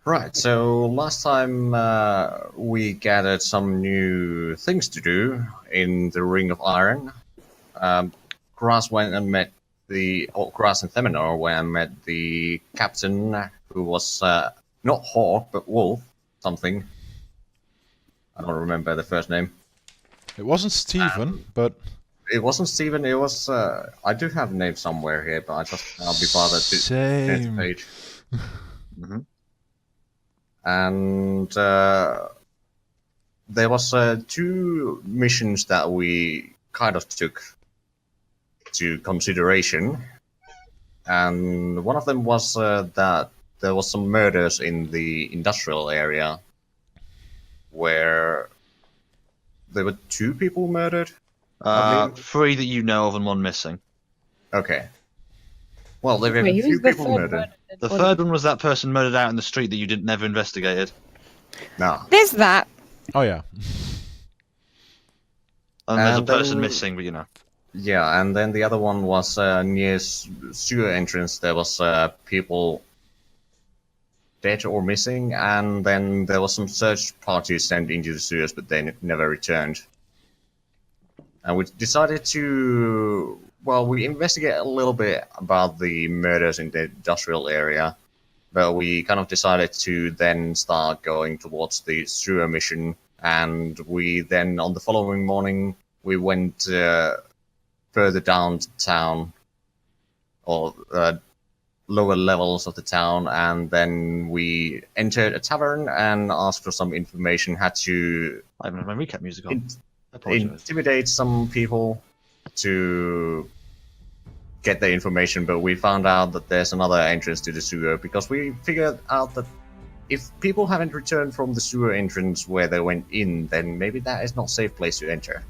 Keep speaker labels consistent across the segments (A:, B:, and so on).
A: Right, so last time we gathered some new things to do in the Ring of Iron. Um, Grass went and met Grass and Theminor went and met the captain, who was not Hawk, but Wolf, something. I don't remember the first name.
B: It wasn't Stephen, but...
A: It wasn't Stephen, it was... I do have a name somewhere here, but I just can't be bothered to get the page. And there was two missions that we kind of took to consideration, and one of them was that there was some murders in the industrial area where there were two people murdered.
C: Three that you know of and one missing.
A: Okay. Well, there were
D: Wait,
A: a few
D: who's the
A: people
D: third
A: murdered.
D: one?
C: The third one was that person murdered out in the street that you never investigated.
A: No.
D: There's that.
B: Oh yeah.
C: And there's a
A: And
C: person
A: then-
C: missing, but you know.
A: Yeah, and then the other one was near sewer entrance. There was people dead or missing, and then there was some search parties sent into the sewers, but they never returned. And we decided to, well, we investigate a little bit about the murders in the industrial area, but we kind of decided to then start going towards the sewer mission, and we then, on the following morning, we went further down to town, or lower levels of the town, and then we entered a tavern and asked for some information. Had to
C: I haven't had my recap music on. I apologize.
A: intimidate some people to get the information, but we found out that there's another entrance to the sewer, because we figured out that if people haven't returned from the sewer entrance where they went in, then maybe that is not a safe place to enter.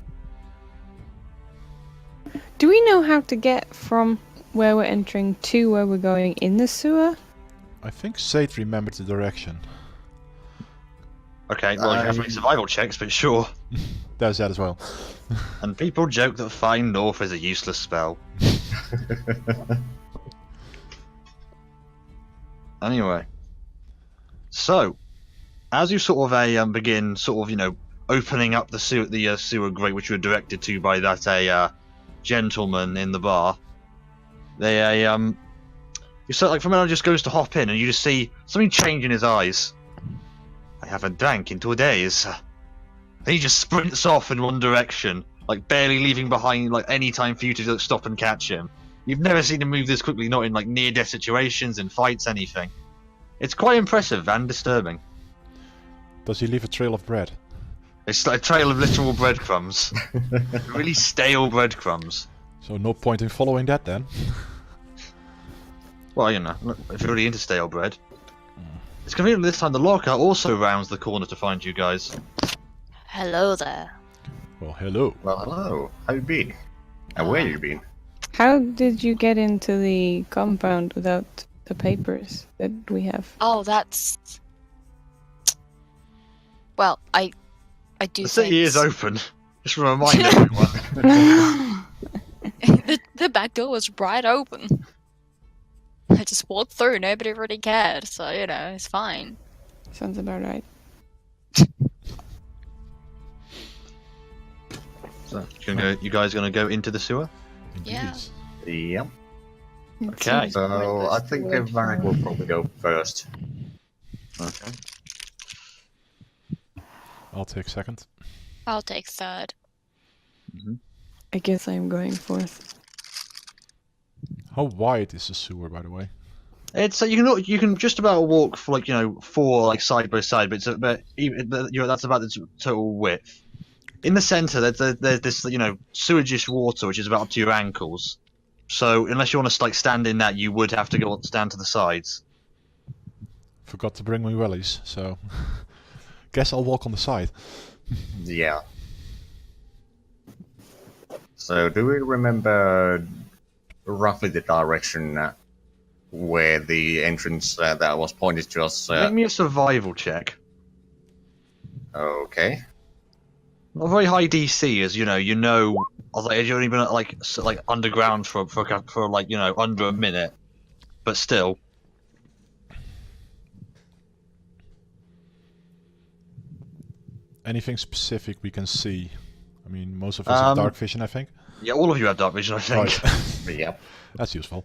D: Do we know how to get from where we're entering to where we're going in the sewer?
B: I think Sate remembered the direction.
C: Okay, well, you have to make survival checks, but sure.
B: There's that as well.
C: And people joke that Find North is a useless spell. Anyway. So, as you sort of begin sort of, you know, opening up the sewer grate which you were directed to by that gentleman in the bar, they you sort like Fernando just goes to hop in and you just see something change in his eyes. I haven't drank in 2 days. And he just sprints off in one direction, like barely leaving behind like any time for you to stop and catch him. You've never seen him move this quickly, not in like near-death situations, in fights, anything. It's quite impressive and disturbing.
B: Does he leave a trail of bread?
C: It's like a trail of literal breadcrumbs. Really stale breadcrumbs.
B: So no point in following that then.
C: Well, you know, if you're really into stale bread. It's convenient this time the lockout also rounds the corner to find you guys.
E: Hello there.
B: Well, hello.
A: Well, hello. How you been? And where you been?
D: How did you get into the compound without the papers that we have?
E: Oh, that's... Well, I do
C: The city is
E: things.
C: open. Just to remind everyone.
E: the back door was right open. I just walked through, nobody really cared, so, you know, it's fine.
D: Sounds about right.
C: So, you guys gonna go into the sewer?
B: Indeed.
E: Yeah.
A: Yep.
C: Okay.
A: So I think Varric will probably go first.
C: Okay.
B: I'll take second.
E: I'll take third.
D: I guess I'm going fourth.
B: How wide is the sewer, by the way?
C: It's you can just about walk for like, you know, 4 like side by side, but that's about the total width. In the center, there's this, you know, sewage water which is about up to your ankles. So unless you want to like stand in that, you would have to stand to the sides.
B: Forgot to bring my wellies, so... Guess I'll walk on the side.
A: Yeah. So do we remember roughly the direction where the entrance that was pointed to us?
C: Make me a survival check.
A: Okay.
C: Not very high DC, as you know, like you've only been like underground for like, you know, under a minute, but still.
B: anything specific we can see? I mean, most of us have dark vision, I think.
C: Yeah, all of you have dark vision, I think.
B: Right.
A: Yep.
B: That's useful.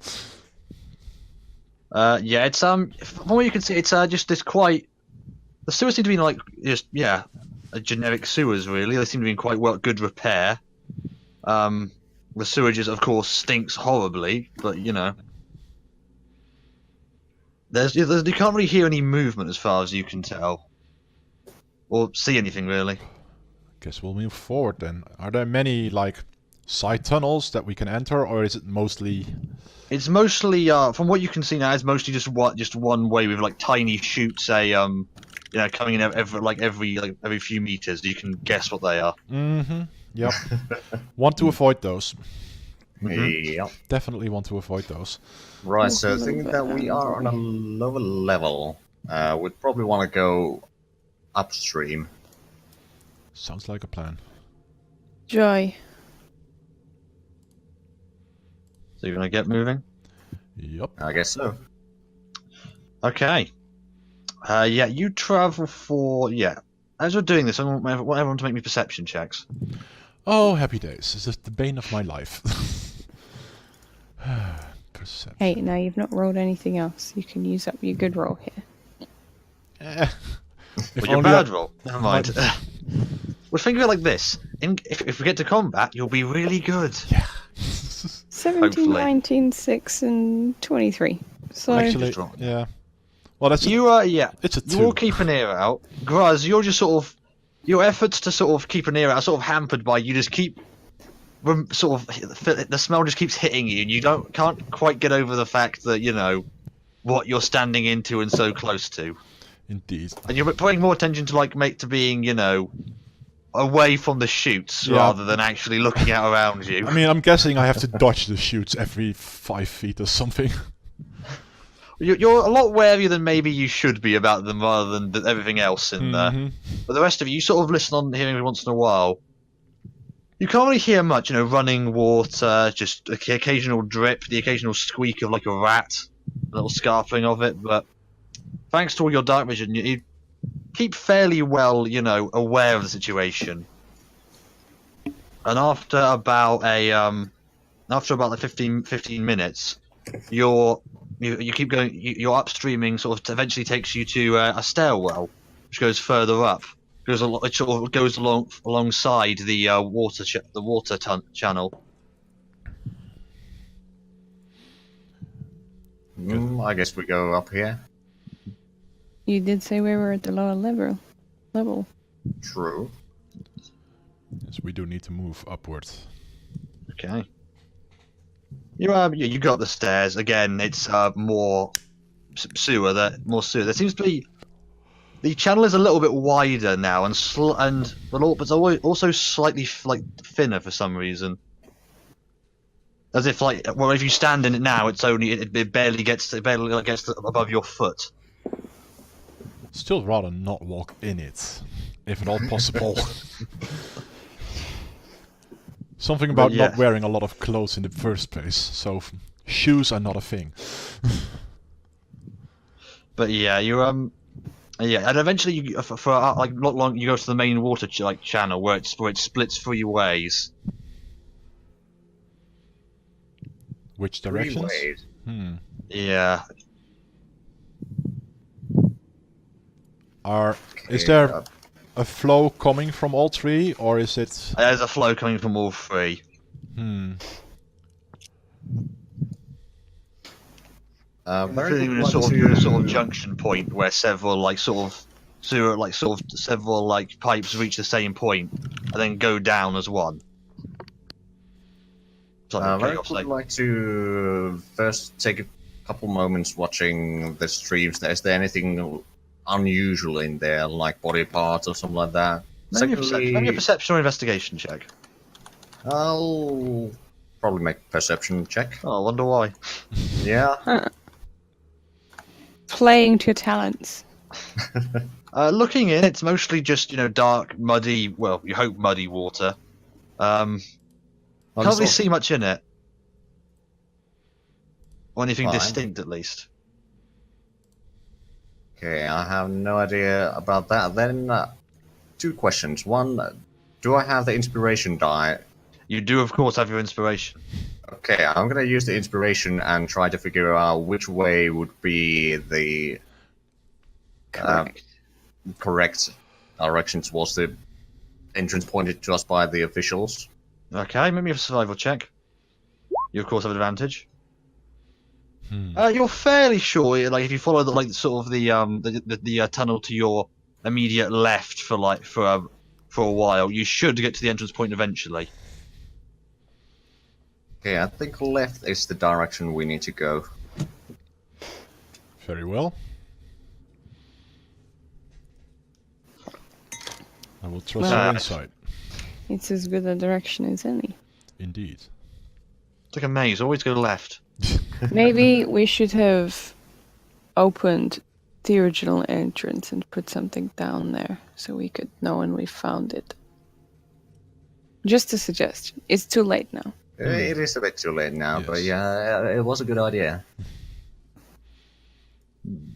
C: Yeah, it's from what you can see, it's just this quite. The sewers seem to be like just a generic sewers really. They seem to be in quite good repair. The sewage, of course, stinks horribly, but you know, you can't really hear any movement as far as you can tell, or see anything really.
B: Guess we'll move forward then. Are there many like side tunnels that we can enter, or is it mostly?
C: It's mostly, from what you can see now, it's mostly just one way with like tiny chutes, coming in every few meters. You can guess what they are.
B: Mm-hmm. Yep. Want to avoid those.
A: Yep.
B: Definitely want to avoid those.
A: Right, so
D: Move a little
A: thinking
D: bit
A: that we
D: down,
A: are on a lower level, we'd probably want to go upstream.
B: Sounds like a plan.
D: Joy.
C: So you're gonna get moving.
B: Yep.
A: I guess so.
C: Okay. Yeah, you travel for As we're doing this, I want everyone to make me perception checks.
B: Oh, happy days. This is the bane of my life. Perception.
D: Hey, now you've not rolled anything else. You can use up your good roll here.
B: If
C: Well, your
B: only
C: bad
B: I-
C: roll. Never mind. Well, think of it like this: if we get to combat, you'll be really good.
B: Yeah.
D: 17,
C: Hopefully.
D: 19, 6, and 23. So,
B: Actually,
C: Just wrong.
B: yeah. Well, that's
C: You
B: it's a
C: you all
B: 2.
C: keep an ear out. Graz, you're just sort of your efforts to sort of keep an ear out are sort of hampered by you just keep the smell just keeps hitting you, and you can't quite get over the fact that you know what you're standing into and so close to,
B: Indeed.
C: and you're paying more attention to being away from the chutes
B: Yeah.
C: rather than actually looking out around you.
B: I mean, I'm guessing I have to dodge the shoots every 5 feet or something.
C: You're a lot warier than maybe you should be about them rather than everything else in there.
B: Mhm.
C: But the rest of you sort of listen on hearing every once in a while. You can't really hear much, running water, just the occasional drip, the occasional squeak of like a rat, a little scarping of it, but thanks to all your dark vision, you keep fairly well, aware of the situation. And after about like 15 minutes, you keep going. Your upstreaming sort of eventually takes you to a stairwell, which goes further up. It sort of goes alongside the water channel.
A: I guess we go up here.
D: you did say we were at the lower level.
A: True.
B: Yes, we do need to move upwards.
C: Okay. You got the stairs again. It's more sewer. There seems to be the channel is a little bit wider now, and but it's also slightly thinner for some reason. As if if you stand in it now, it barely gets above your foot.
B: Still rather not walk in it, if at all possible. Something about
C: yeah.
B: not wearing a lot of clothes in the first place, so shoes are not a thing.
C: But yeah, and eventually you for not long you go to the main water channel where it splits 3 ways.
B: Which
A: 3
B: directions?
A: ways.
C: Yeah.
B: Is
A: Okay,
B: there a flow coming from all 3, or is it?
C: There's a flow coming from all 3.
A: Very
C: Including
A: good
C: a
A: one
C: sort of junction point where several several pipes reach the same point and then go down as one.
A: Very would like to first take a couple moments watching the streams. Is there anything unusual in there, like body parts or something like that?
C: Make a perception or investigation check.
A: I'll probably make a perception check.
C: Oh, I wonder why.
A: Yeah.
D: Playing to your talents.
C: Looking in, it's mostly just dark, muddy. Well, you hope muddy water. Can't really see much in it, or anything
A: Fine.
C: distinct at least.
A: Okay, I have no idea about that. Then 2 questions. One, do I have the inspiration die?
C: You do, of course, have your inspiration.
A: Okay, I'm gonna use the inspiration and try to figure out which way would be the
D: Correct.
A: correct direction towards the entrance pointed to us by the officials.
C: Okay, make me a survival check. You, of course, have advantage.
B: Hmm.
C: You're fairly sure, like, if you follow the, like, sort of the tunnel to your immediate left for a while, you should get to the entrance point eventually.
A: Okay, I think left is the direction we need to go.
B: Very well. I will trust
D: Well-
B: your insight.
D: It's as good a direction as any.
B: Indeed.
C: It's like a maze, always go left.
D: Maybe we should have opened the original entrance and put something down there so we could know when we found it. Just a suggestion. It's too late now.
A: It is a bit too late now, but
B: Yes.
A: yeah, it was a good idea.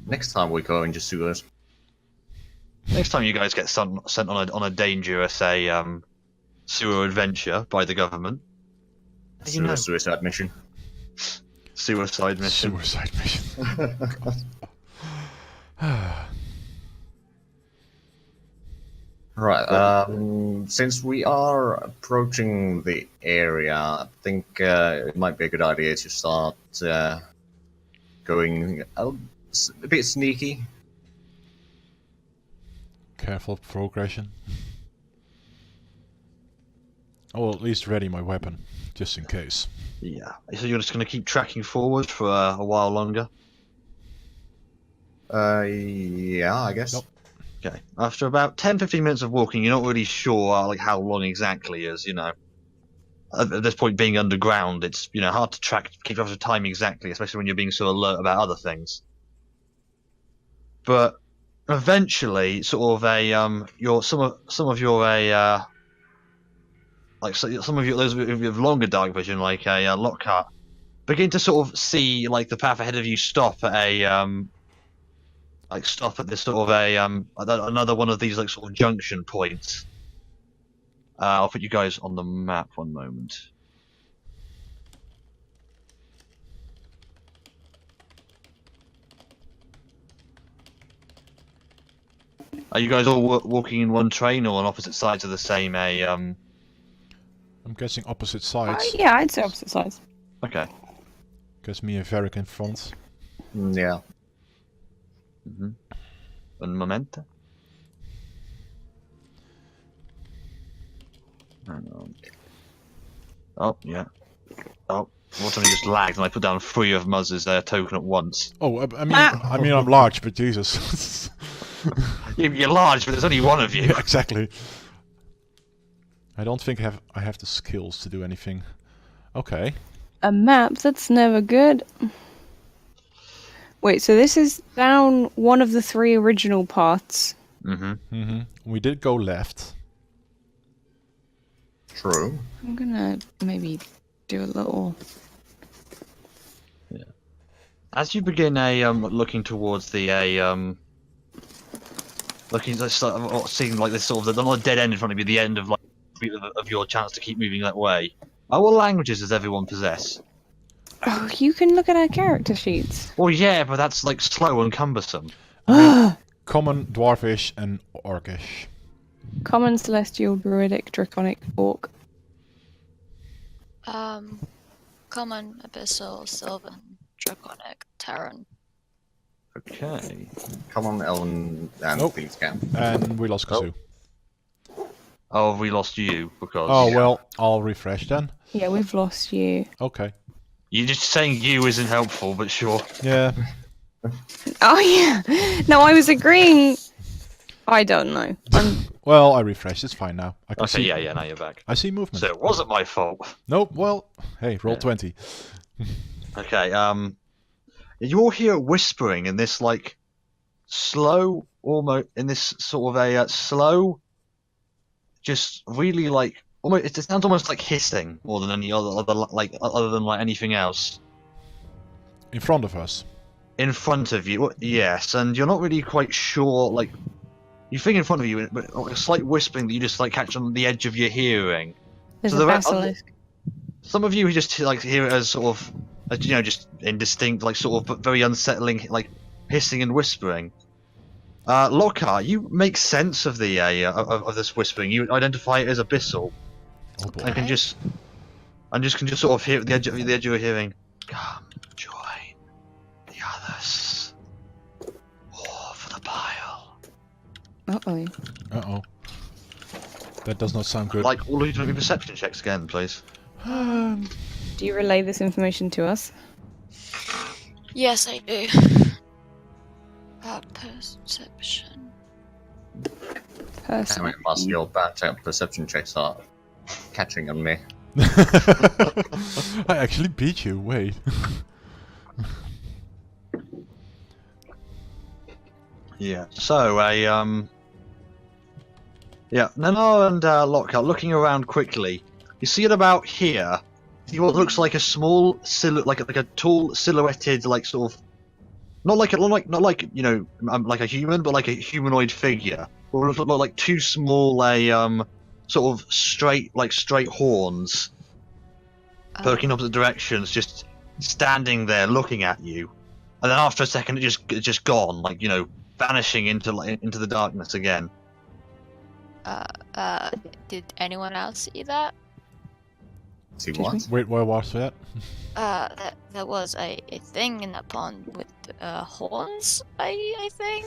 A: Next time we go into sewers.
C: Next time you guys get sent on a dangerous sewer adventure by the government, you know,
A: Suicide mission.
C: suicide mission.
B: Suicide mission.
A: Right, since we are approaching the area, I think it might be a good idea to start going a bit sneaky.
B: Careful progression. I will at least ready my weapon, just in case.
C: Yeah. So you're just going to keep tracking forward for a while longer?
A: Yeah, I guess.
B: Nope.
C: Okay. After about 10-15 minutes of walking, you're not really sure like how long exactly is, you know. At this point, being underground, it's, you know, hard to keep track of time exactly, especially when you're being so alert about other things. But eventually, sort of some of your those of you with longer dark vision, like a Lockhart, begin to sort of see like the path ahead of you stop at this sort of another one of these like sort of junction points. I'll put you guys on the map one moment. Are you guys all walking in one train or on opposite sides of the same
B: I'm guessing opposite sides.
D: Yeah, I'd say opposite sides.
C: Okay.
B: Guess me and Varric in front.
A: Yeah.
C: Un momento. Hang on. Oh, yeah. Oh, what time you just lagged and I put down 3 of Muzz's token at once.
B: Oh, I mean, I'm large, but Jesus.
C: You're large, but there's only one of you.
B: Yeah, exactly. I don't think I have the skills to do anything. Okay.
D: A map? That's never good. Wait, so this is down one of the 3 original paths.
B: We did go left.
A: True.
D: I'm gonna maybe do a little...
C: As you begin looking towards the looking to start seeing like this sort of not a dead end in front of you, the end of like of your chance to keep moving that way. What languages does everyone possess?
D: Oh, you can look at our character sheets.
C: Well, yeah, but that's like slow and cumbersome.
B: Common, Dwarfish, and Orcish.
D: Common, Celestial, Druidic, Draconic, Orc.
E: Common, Abyssal, Sylvan, Draconic, Terran.
C: Okay.
A: Come on, Ellen and
B: Nope.
A: Thieves Camp.
B: And we lost Kazoo.
C: Oh, we lost you because.
B: Oh, well, I'll refresh then.
D: Yeah, we've lost you.
B: Okay.
C: You're just saying you isn't helpful, but sure.
B: Yeah.
D: Oh, yeah. No, I was agreeing. I don't know.
B: Well, I refreshed. It's fine now. I can
C: Okay,
B: see.
C: yeah, now you're back.
B: I see movement.
C: So it wasn't my fault.
B: Nope. Well, hey, roll 20.
C: Okay, you all hear whispering in this like slow, almost in this sort of a slow, just really like almost. It sounds almost like hissing more than any other other than like anything else.
B: In front of us.
C: In front of you, yes, and you're not really quite sure. Like, you think in front of you, but a slight whispering that you just like catch on the edge of your hearing.
D: There's
C: So
D: a
C: the re-
D: basilisk.
C: Some of you just like hear it as sort of, you know, just indistinct, like sort of, but very unsettling, like hissing and whispering. Lockhart, you make sense of the of this whispering. You identify it as abyssal,
B: Oh boy.
C: and can just sort of hear at the edge of your hearing. Come, join the others. War for the pile.
D: Uh-oh.
B: Uh-oh. That does not sound good.
C: Like all of you to make me perception checks again, please.
D: Do you relay this information to us?
E: Yes, I do. Perception.
A: Damn it, Must your bad perception checks are catching on me.
B: I actually beat you, wait.
C: Yeah. So yeah, Nano and Lockhart looking around quickly. You see it about here. See what looks like a small like a tall silhouetted like sort of not like you know like a human, but like a humanoid figure. Or look like two small sort of straight horns poking opposite directions, just standing there looking at you. And then after a second, it's just gone, like, you know, vanishing into the darkness again.
E: Did anyone else see that?
A: See
D: Excuse
A: what?
B: Wait, where was that?
E: There was a thing in the pond with horns, I think.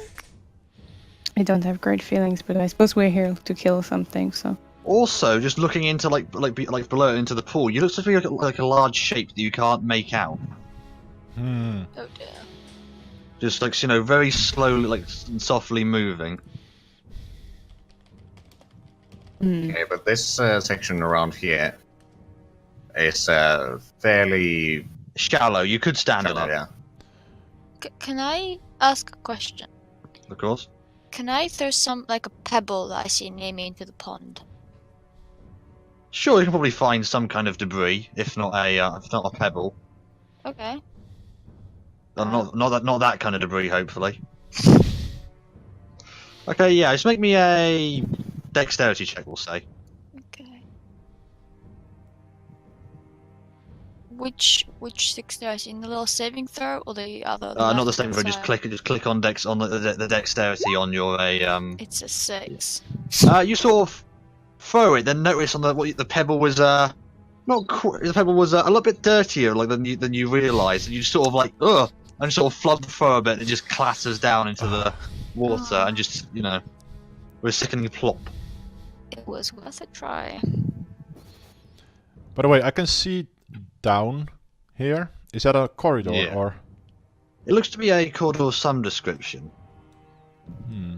D: I don't have great feelings, but I suppose we're here to kill something, so...
C: Also, just looking into like below into the pool, you look to be like a large shape that you can't make out.
B: Hmm.
E: Oh dear.
C: Just like, you know, very slowly, like softly moving.
A: Okay, but this section around here is fairly
C: Shallow. You could stand
A: shallow,
C: in it,
A: yeah.
E: Can I ask a question?
C: of course.
E: Can I throw like a pebble that I see near me into the pond?
C: Sure, you can probably find some kind of debris, if not a pebble.
E: Okay.
C: Not that kind of debris, hopefully. Okay, yeah, just make me a dexterity check, we'll say.
E: Okay. Which dexterity? In the little saving throw or the other?
C: Not the same,
E: left-hand
C: just
E: side?
C: click on dex on the dexterity on your
E: It's a 6.
C: You sort of throw it, then notice on the pebble was the pebble was a little bit dirtier like than you realised, and you sort of like and sort of flub the throw a bit, and it just clatters down into the water, and just, you know, with a sickening plop.
E: It was worth a try.
B: By the way, I can see down here. Is that a corridor
C: Yeah.
B: or?
C: It looks to be a corridor of some description.
B: Hmm.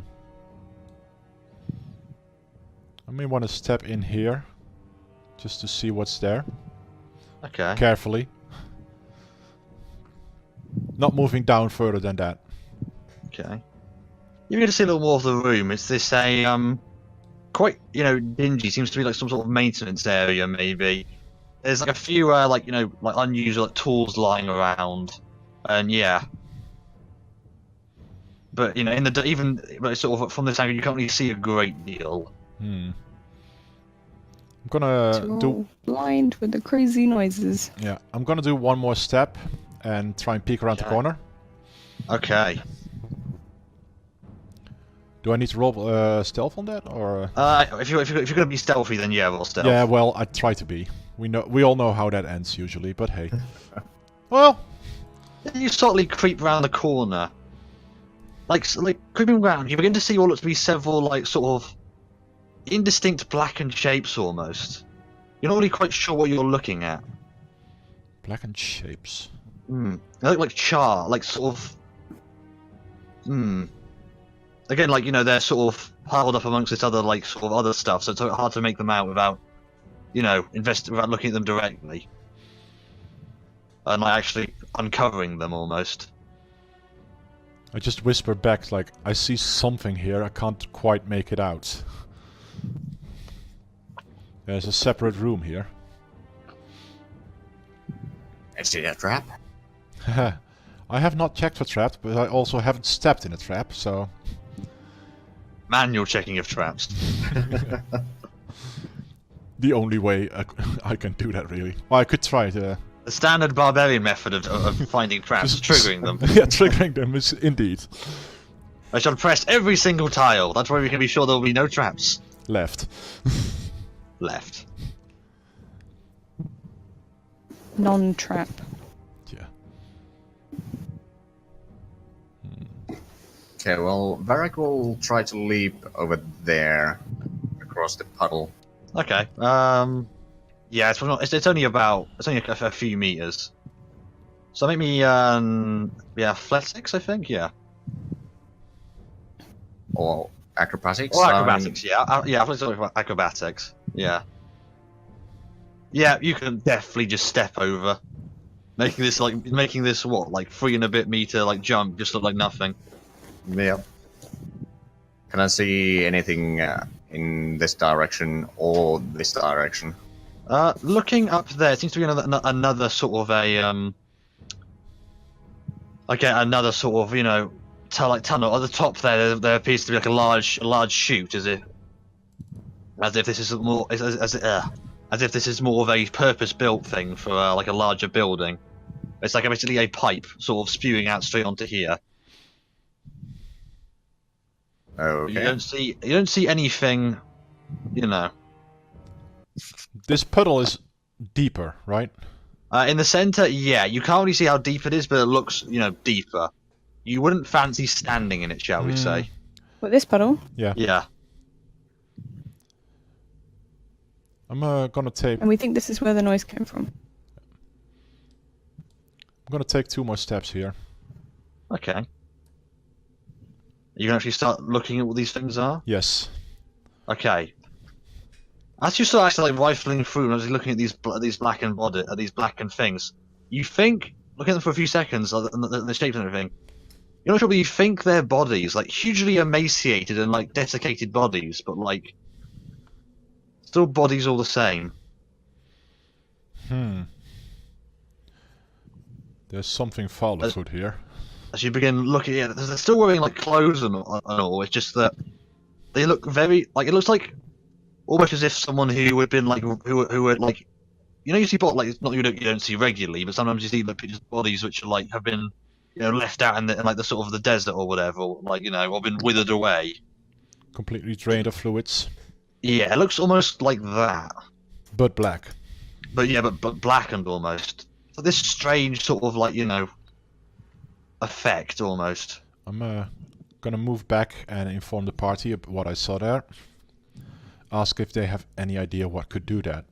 B: I may want to step in here, just to see what's there.
C: Okay.
B: Carefully. Not moving down further than that.
C: Okay. You get to see a little more of the room. It's this quite, you know, dingy. Seems to be like some sort of maintenance area, maybe. There's like a few like, you know, like unusual like, tools lying around, and yeah. But you know, but sort of from this angle, you can't really see a great deal.
B: Hmm. I'm gonna
D: So
B: do.
D: blind with the crazy noises.
B: Yeah, I'm gonna do one more step and try and peek around the
C: Okay.
B: corner.
C: Okay.
B: Do I need to roll stealth on that, or?
C: If you're gonna be stealthy, then yeah, roll stealth.
B: Yeah, well, I try to be. We all know how that ends usually, but hey. Well,
C: You subtly creep around the corner. Like creeping around, you begin to see what looks to be several like sort of indistinct blackened shapes almost. You're not really quite sure what you're looking at.
B: blackened shapes.
C: They look like char, like sort of. Again, like, you know, they're sort of piled up amongst this other like sort of other stuff, so it's hard to make them out without, you know, without looking at them directly, and like actually uncovering them almost.
B: I just whisper back like, I see something here, I can't quite make it out. There's a separate room here.
A: Is it a trap?
B: I have not checked for traps, but I also haven't stepped in a trap, so...
C: Manual checking of traps.
B: The only way I can do that, really. Well, I could try to...
C: The standard barbarian method of finding traps, triggering them.
B: Yeah, triggering them is indeed.
C: I shall press every single tile. That's why we can be sure there will be no traps.
B: Left.
C: Left.
D: Non-trap.
B: Yeah.
A: Okay, well, Varric will try to leap over there, across the puddle.
C: Okay. Yeah, it's only a few meters. So make me yeah, athletics, I think. Yeah.
A: Or acrobatics.
C: Or
A: I mean,
C: acrobatics. Yeah. Yeah. Athletics or acrobatics. Yeah. Yeah, you can definitely just step over, making this what, like 3 and a bit meter like jump just look like nothing.
A: Yep. Can I see anything in this direction or this direction?
C: Looking up there, it seems to be another sort of a another sort of, you know, tunnel at the top there. There appears to be like a large chute, as if this is more as if this is more of a purpose-built thing for like a larger building. It's like basically a pipe sort of spewing out straight onto here.
A: Okay.
C: You don't see anything, you know.
B: This puddle is deeper, right?
C: In the center, yeah, you can't really see how deep it is, but it looks, you know, deeper. You wouldn't fancy standing in it, shall we say?
D: What, this puddle?
B: Yeah.
C: Yeah.
B: I'm gonna take...
D: And we think this is where the noise came from.
B: I'm gonna take 2 more steps here.
C: Okay. You can actually start looking at what these things are?
B: Yes.
C: Okay. As you start actually like rifling through and actually looking at these blackened things, you think, looking at them for a few seconds, the shapes and everything, you're not sure, but you think they're bodies, like hugely emaciated and like desiccated bodies, but like still bodies all the same.
B: There's something foul afoot here.
C: As you begin looking at it, they're still wearing like clothes and all. It's just that they look very like, it looks like almost as if someone who had been like who were like, you know, you see like, not you don't see regularly, but sometimes you see like pictures of bodies which are like have been, you know, left out in like the sort of the desert or whatever, or, like, you know, or been withered away.
B: Completely drained of fluids.
C: Yeah, it looks almost like that.
B: But black.
C: But yeah, but blackened almost. So this strange sort of like, you know, effect almost.
B: I'm gonna move back and inform the party of what I saw there. Ask if they have any idea what could do that.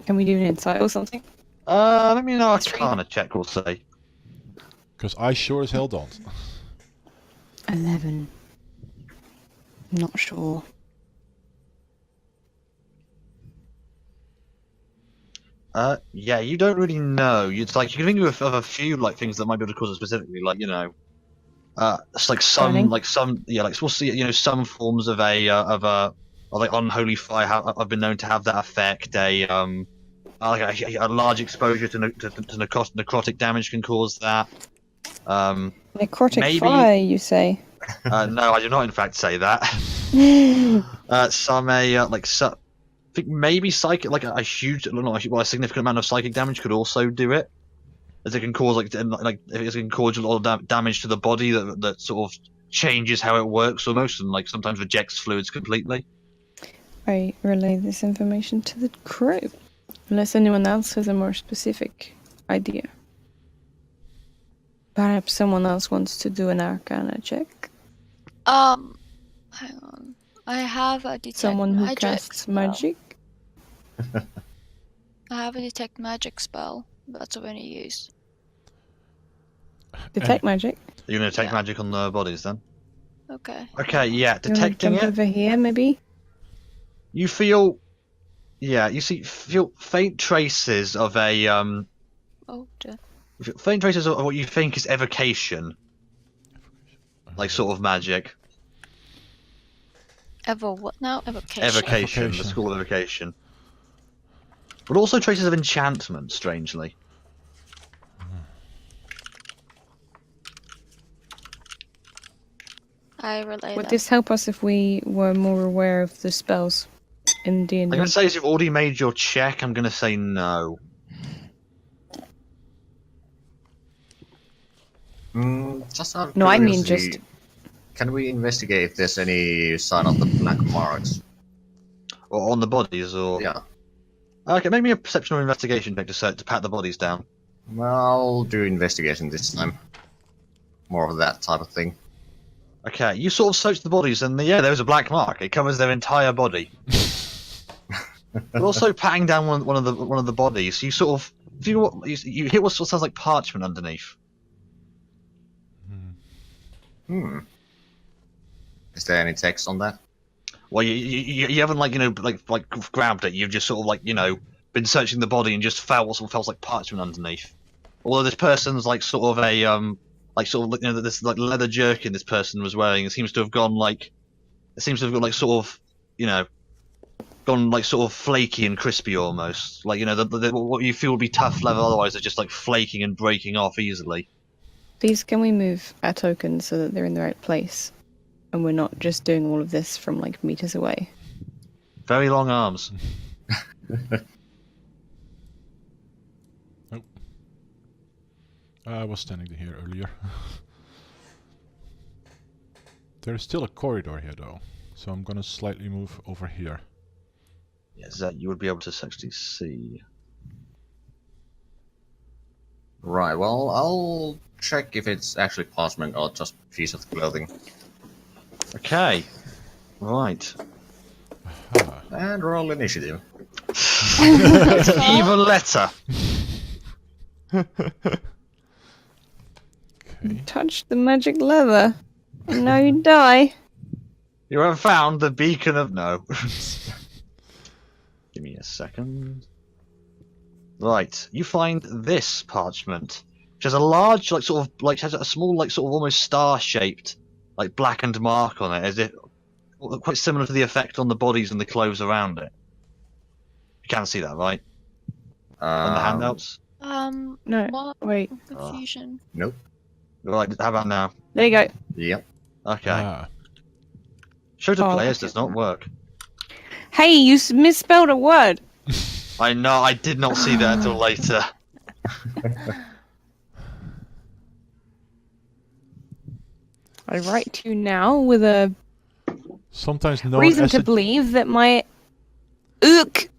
D: Can we do an insight or something?
C: Let me know. Arcana check, we'll say.
B: Because I sure as hell don't.
D: 11. Not sure.
C: Yeah, you don't really know. It's like you can think of a few like things that might be able to cause it specifically, like, you know, it's like
D: Burning?
C: we'll see, you know, some forms of like unholy fire have been known to have that effect. Like a large exposure to necrotic damage can cause that.
D: Necrotic
C: maybe-
D: fire, you say?
C: No, I do not in fact say that. I think maybe psychic, like a significant amount of psychic damage could also do it, as it can cause like if it can cause a lot of damage to the body that sort of changes how it works almost, and like sometimes rejects fluids completely.
D: I relay this information to the crew, unless anyone else has a more specific idea. Perhaps someone else wants to do an Arcana check.
E: Hang on. I have a detect
D: Someone who
E: magic
D: casts
E: spell.
D: magic.
E: I have a detect magic spell. That's what I need to use.
D: Detect magic.
C: Are you going to take
E: Yeah.
C: magic on the bodies then?
E: Okay.
C: Okay, yeah,
D: You wanna
C: detecting
D: jump
C: it.
D: over here, maybe?
C: You feel faint traces of
E: Oh, dear.
C: faint traces of what you think is evocation, like sort of magic.
E: What now? Evocation.
C: Evocation, the
B: Evocation.
C: school of evocation. But also traces of enchantment, strangely.
E: I relay
D: Would
E: that.
D: this help us if we were more aware of the spells in D&D?
C: I'm going to say, as you've already made your check, I'm going to say no.
A: Just out of
D: No, I mean
A: curiosity,
D: just-
A: can we investigate if there's any sign of the black marks?
C: Or on the bodies, or...
A: Yeah.
C: Okay, make me a perception or investigation check to pat the bodies down.
A: Well, I'll do investigation this time. More of that type of thing.
C: Okay, you sort of search the bodies, and yeah, there was a black mark. It covers their entire body. But also patting down one of the bodies, you sort of you hit what sounds like parchment underneath.
A: Is there any text on that?
C: Well, you haven't like grabbed it. You've just sort of been searching the body and just found what sort of felt like parchment underneath. Although this person's this leather jerkin this person was wearing, it seems to have gone sort of flaky and crispy almost. What you feel would be tough leather otherwise are just like flaking and breaking off easily.
D: Please, can we move our tokens so that they're in the right place? And we're not just doing all of this from like meters away.
C: Very long arms.
B: Nope. I was standing here earlier. There's still a corridor here though, so I'm gonna slightly move over here.
C: Yes, that you would be able to actually see.
A: Right, well, I'll check if it's actually parchment or just a piece of clothing.
C: Okay. Right.
B: Ah,
A: And roll initiative.
C: It's an even letter.
B: okay.
D: Touch the magic leather. And now you die.
C: You have found the beacon of no. Give me a second. Right, you find this parchment, which has a large, has a small, almost star-shaped, blackened mark on it, as if quite similar to the effect on the bodies and the clothes around it. You can't see that, right? On the handouts.
D: No,
E: What?
D: wait.
E: Confusion.
A: Nope.
C: Right, how about now?
D: There you go.
A: Yep.
C: Okay.
B: Ah,
C: Show to
D: Oh,
C: players
D: look
C: does
D: at
C: not
D: that.
C: work.
D: Hey, you misspelled a word.
C: I know, I did not see that until later.
D: I write to you now with a
B: sometimes known
D: reason
B: as
D: to
B: a
D: believe that my ook,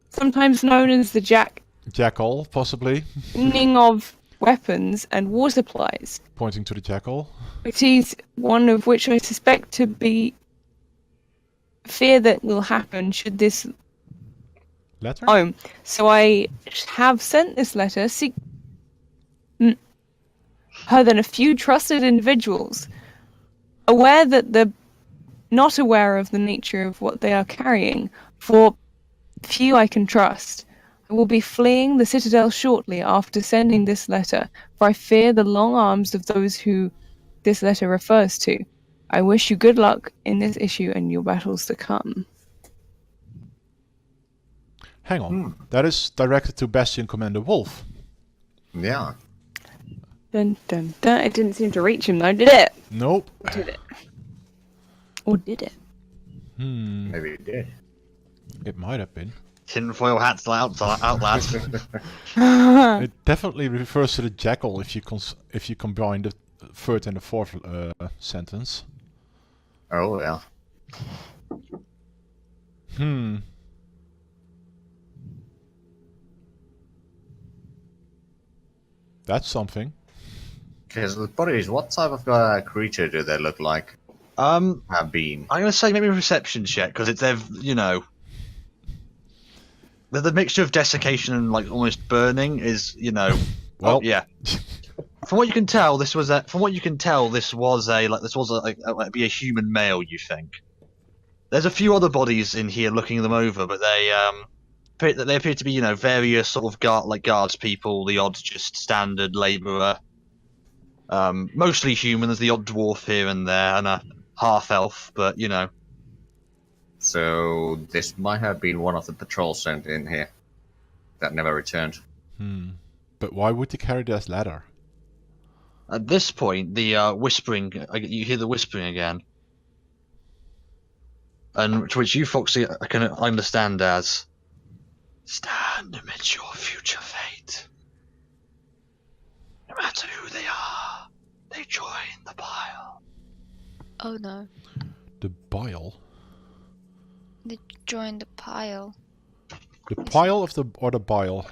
D: sometimes known as the
B: jackal, possibly.
D: jacking of weapons and war supplies,
B: Pointing to the jackal.
D: which is one of which I suspect to be fear that will happen should this
B: Letter?
D: home. So I have sent this letter her than a few trusted individuals, aware that the not aware of the nature of what they are carrying, for few I can trust. I will be fleeing the citadel shortly after sending this letter, for I fear the long arms of those who this letter refers to. I wish you good luck in this issue and your battles to come.
B: Hang on. That is directed to Bastion Commander Wolf.
A: Yeah.
D: Dun dun dun. It didn't seem to reach him though, did it?
B: Nope.
D: Did it? Or did it?
A: Maybe it did.
B: It might have been.
C: Tinfoil hats out, lads.
B: It definitely refers to the jackal if you combine the third and the fourth sentence.
A: Oh, yeah.
B: That's something.
A: Because the bodies, what type of creature do they look like? Have been?
C: I'm gonna say maybe a perception check because it's the mixture of desiccation and almost burning is
B: Well,
C: oh, yeah. From what you can tell, this was a human male. You think? There's a few other bodies in here looking them over, but they appear to be various sort of guards people, the odd just standard labourer. Mostly human. There's the odd dwarf here and there, and a half elf, but
A: So this might have been one of the patrols sent in here that never returned.
B: But why would they carry this ladder?
C: At this point, the whispering, you hear the whispering again. And to which you, Foxy, can understand as, stand amidst your future fate. No matter who they are, they join the pile.
E: Oh no.
B: The bile?
E: They joined the pile.
B: The pile of the or the bile?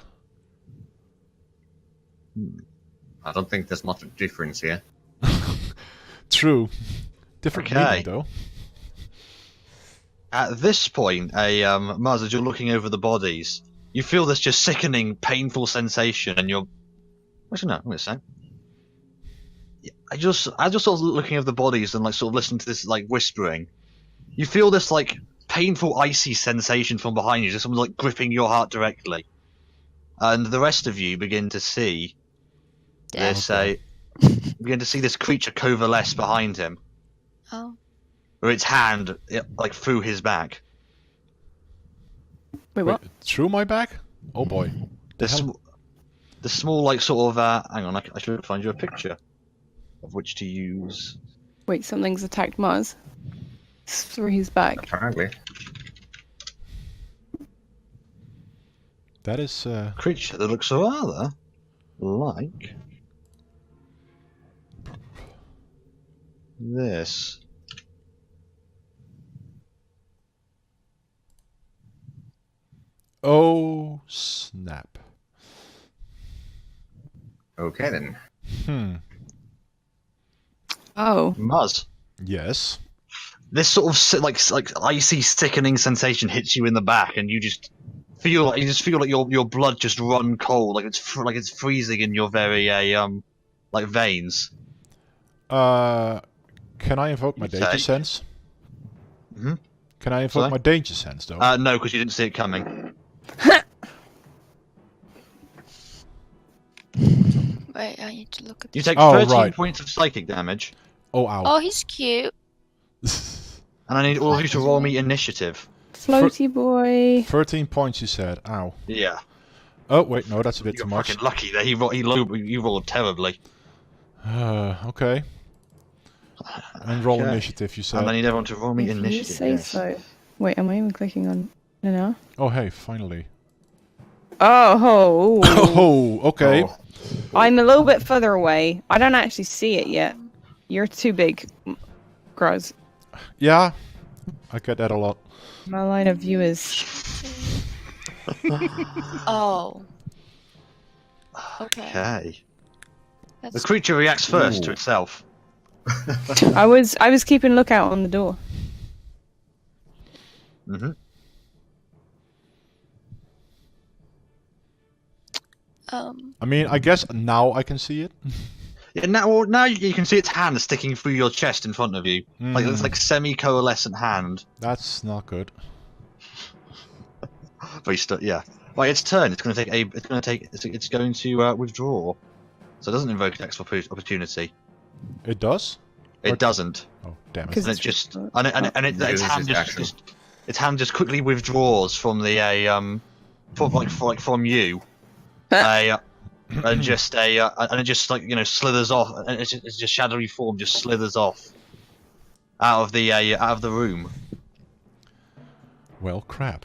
A: I don't think there's much difference here.
B: True. Different
C: Okay.
B: meaning, though.
C: At this point, Muzz, as you're looking over the bodies, you feel this just sickening, painful sensation, and you're... Actually, no, I'm going to say. As you're sort of looking over the bodies and like sort of listening to this like whispering, you feel this like painful, icy sensation from behind you, just someone like gripping your heart directly. And the rest of you begin to see this begin to see this creature coalesce behind him,
E: Oh.
C: with its hand like through his back.
D: Wait, what?
B: Through my back? Oh boy.
C: The small like sort of hang on, I should find you a picture of which to use.
D: Wait, something's attacked Mars. It's through his back.
A: Apparently.
B: That is
C: Creature that looks rather like this.
B: oh snap.
A: Okay then.
D: Oh.
C: Muzz.
B: Yes.
C: This sort of like icy, sickening sensation hits you in the back, and you just feel like your blood just run cold, like it's freezing in your very like veins.
B: Can I invoke my
C: Okay.
B: danger sense?
C: Hmm?
B: Can I invoke
C: Sorry?
B: my danger sense though?
C: No, because you didn't see it coming.
E: Wait, I need to look at
C: You
E: this.
C: take
B: Oh,
C: 13
B: right.
C: points of psychic damage,
B: Oh ow.
E: Oh, he's cute.
C: and I need all of you to roll me initiative.
D: Floaty boy.
B: 13 points you said. Ow.
C: Yeah,
B: Oh wait, no, that's a bit
C: you're
B: too much.
C: fucking lucky there. You rolled terribly.
B: Okay. And roll
C: Okay.
B: initiative, you said.
C: And I need everyone to roll me
D: If you
C: initiative.
D: say
C: yes.
D: so. Wait, am I even clicking on it now?
B: Oh hey, finally.
D: Oh,
B: Oh, okay.
A: Oh,
D: I'm a little bit further away. I don't actually see it yet. You're too big, Groz.
B: Yeah, I get that a lot.
D: My line of view is.
E: Oh. Okay.
C: Okay. The
E: That's
C: creature reacts first to
A: Ooh.
C: itself.
D: I was keeping lookout on the door.
C: Mm-hmm.
B: I mean, I guess now I can see it.
C: Yeah, now you can see its hand sticking through your chest in front of you, like it's like semi-coalescent hand.
B: That's not good.
C: But yeah. Right, its turn. It's going to withdraw. So it doesn't invoke an extra opportunity.
B: It does?
C: It
B: Or-
C: doesn't.
B: Oh, damn it.
D: 'Cause
C: And it
D: it's
C: just
D: withdrawn.
C: its hand
A: Uses action.
C: its hand just quickly withdraws from the from you. And just and it just like slithers off, and it's just shadowy form just slithers off out of the room.
B: Well, crap.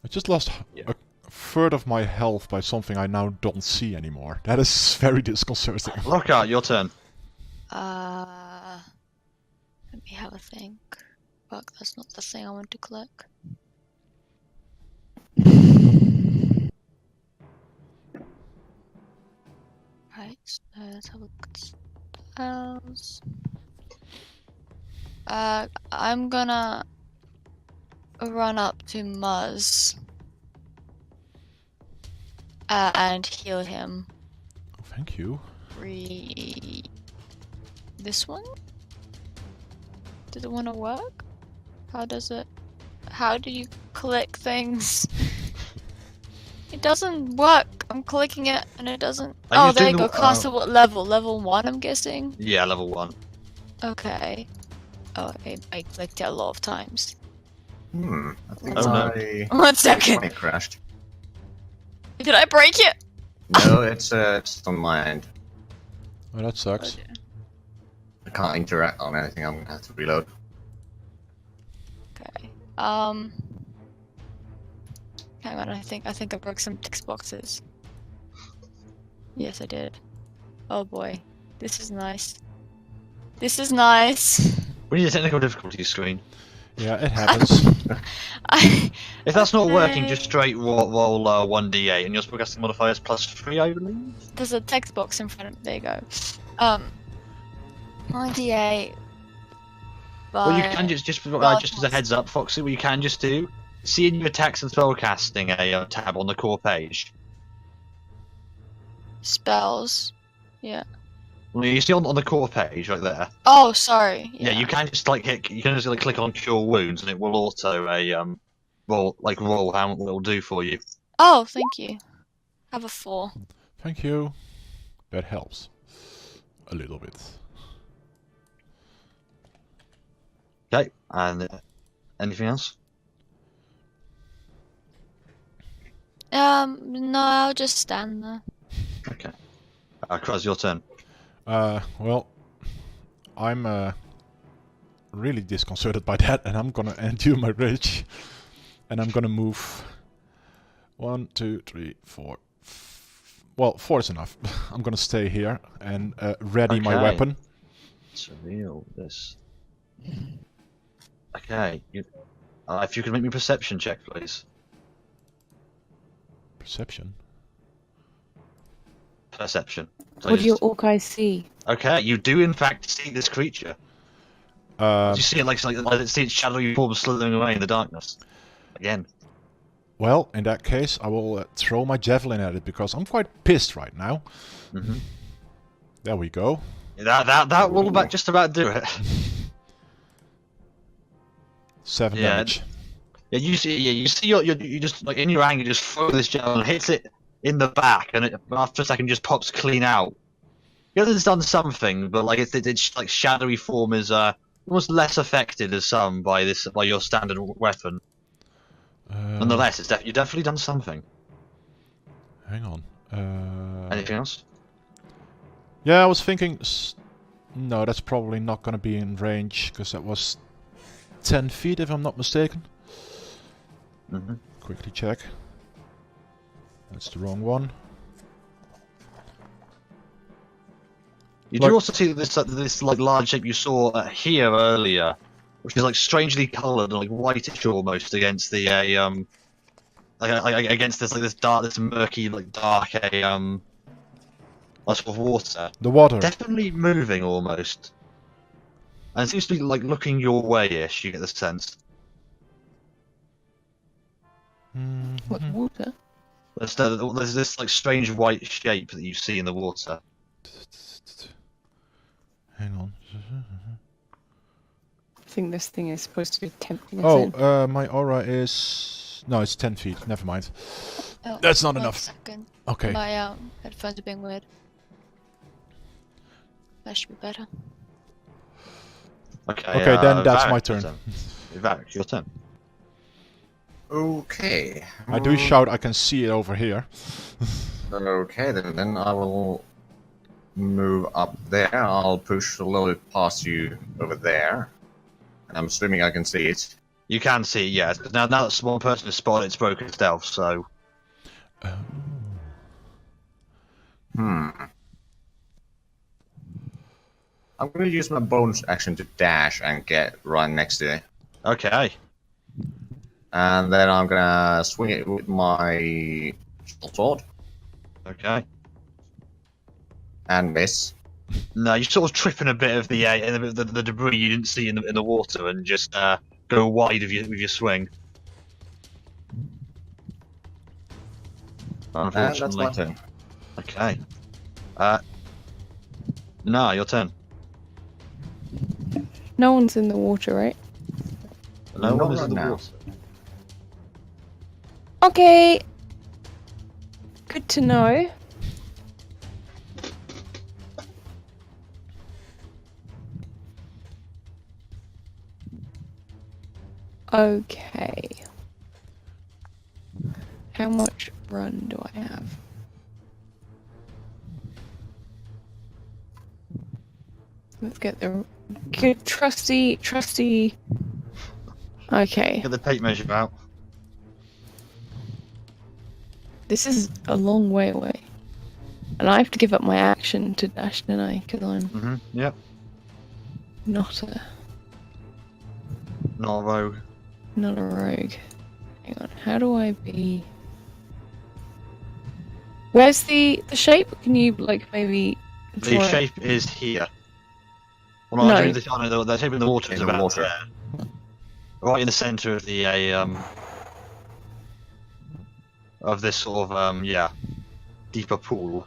B: I just lost
C: Yeah.
B: a third of my health by something I now don't see anymore. That is very disconcerting.
C: Lockhart, your turn.
E: let me have a think. Fuck, that's not the thing I want to click. Right, so let's have a look at spells. I'm gonna run up to Muzz and heal him.
B: Oh, thank you.
E: This one? Does it want to work? How does it? How do you click things? It doesn't work. I'm clicking it and it doesn't.
C: Are you
E: Oh, there you
C: doing
E: go.
C: the-
E: Caster what level? Level 1, I'm guessing.
C: Yeah, level 1.
E: Okay. Oh, I clicked it a lot of times.
A: I think
C: Oh, no.
A: my
E: 1 second.
A: mic crashed.
E: Did I break it?
A: No, it's on my end.
B: Oh, that sucks.
A: I can't interact on anything. I'm gonna have to reload.
E: Okay. Hang on. I think I broke some text boxes. Yes, I did. Oh boy, this is nice. This is nice.
C: We need a technical difficulty screen.
B: Yeah, it happens.
C: If that's not working,
E: Okay.
C: just straight roll 1d8, and your spellcasting modifier is +3, I believe.
E: There's a text box in front of. There you go. 98.
C: Well, you can just as a heads up, Foxy. What you can just do, see in your attacks and spellcasting a tab on the core page.
E: Spells. Yeah.
C: Well, you see on the core page right there.
E: Oh, sorry.
C: Yeah, you can just click on Cure Wounds, and it will auto roll how it will do for you.
E: Oh, thank you. Have a 4.
B: Thank you. That helps. A little bit.
C: Okay, and anything else?
E: No, I'll just stand there.
C: Okay. Kraz, your turn.
B: Well, I'm really disconcerted by that, and I'm gonna endure my rage, and I'm gonna move 1, 2, 3, 4. Well, 4 is enough. I'm gonna stay here and ready my
C: Okay.
B: weapon.
C: Let's reveal this. Okay, if you could make me a perception check, please.
B: Perception.
C: Perception.
D: What do your orc eyes see?
C: Okay, you do in fact see this creature. You see it like see its shadowy form slithering away in the darkness. Again.
B: Well, in that case, I will throw my javelin at it because I'm quite pissed right now.
C: Mm-hmm.
B: There we go.
C: That will just about do it.
B: 7
C: Yeah.
B: damage.
C: Yeah, you see you just like in your anger just throw this javelin, hits it in the back, and it after a second just pops clean out. The other's done something, but like its like shadowy form is almost less affected as some by your standard weapon. Nonetheless, you've definitely done something.
B: Hang on.
C: Anything else?
B: Yeah, I was thinking... No, that's probably not going to be in range, because that was 10 feet, if I'm not mistaken.
C: Mm-hmm.
B: Quickly check. That's the wrong one.
C: You do also see this like large shape you saw here earlier, which is like strangely coloured and like whitish almost against the against this murky dark sort of water.
B: The water.
C: Definitely moving almost, and it seems to be like looking your way-ish. You get the sense.
D: What water?
C: There's this like strange white shape that you see in the water.
B: Hang on.
D: I think this thing is supposed to be tempting us in.
B: My aura is... No, it's 10 feet. Never mind.
E: Oh,
B: That's not
E: 1
B: enough.
E: second.
B: Okay.
E: My headphones are being weird. That should be better.
C: Okay.
B: Then that's
C: Varric,
B: my turn.
C: Varric, your turn.
A: Okay.
B: I do shout, I can see it over here.
A: Okay, then I will move up there. I'll push a little bit past you over there. I'm assuming I can see it.
C: You can see, yeah. Now that one person has spotted its broken stealth, so...
A: I'm going to use my bonus action to dash and get right next to it.
C: Okay.
A: And then I'm going to swing it with my sword
C: Okay.
A: and miss.
C: No, you're sort of tripping a bit of the debris you didn't see in the water and just go wide with your swing.
A: And that's
C: Unfortunately.
A: my turn.
C: Okay. No, your turn.
D: No one's in the water, right?
C: No
A: Not
C: one is
A: right
C: in the
A: now.
C: water.
D: Okay. Good to know. Okay. How much run do I have? Let's get the good trusty. Okay,
C: Get the tape measure out.
D: this is a long way away, and I have to give up my action to dash, don't I? Because I'm
C: Yep.
D: not a
C: Not a rogue.
D: rogue. Hang on, how do I be? Where's the shape? Can you like maybe?
C: The
D: draw it?
C: shape is here. Well,
D: No.
C: the shape in the water is
A: In the
C: about
A: water.
C: there. Right in the centre of the of this sort of deeper pool.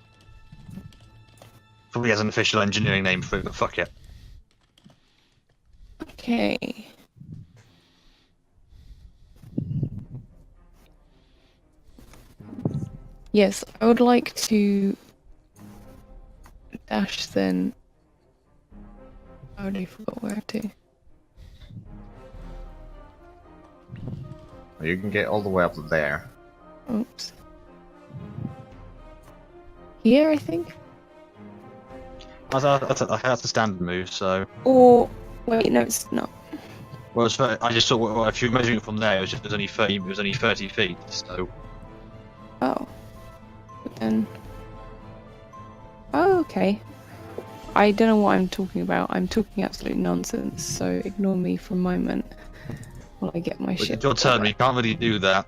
C: Probably has an official engineering name for it, but fuck it.
D: Okay. Yes, I would like to dash then. I already forgot where to.
A: You can get all the way up to there.
D: Oops. Here, I think?
C: That's a standard move, so.
D: Or, wait, no, it's not.
C: Well, I just thought well, if you're measuring it from there, it was only 30 feet, so.
D: Oh. But then. Oh, okay. I don't know what I'm talking about. I'm talking absolute nonsense, so ignore me for a moment while I get my
C: But
D: shit
C: it's your turn,
D: together.
C: you can't really do that.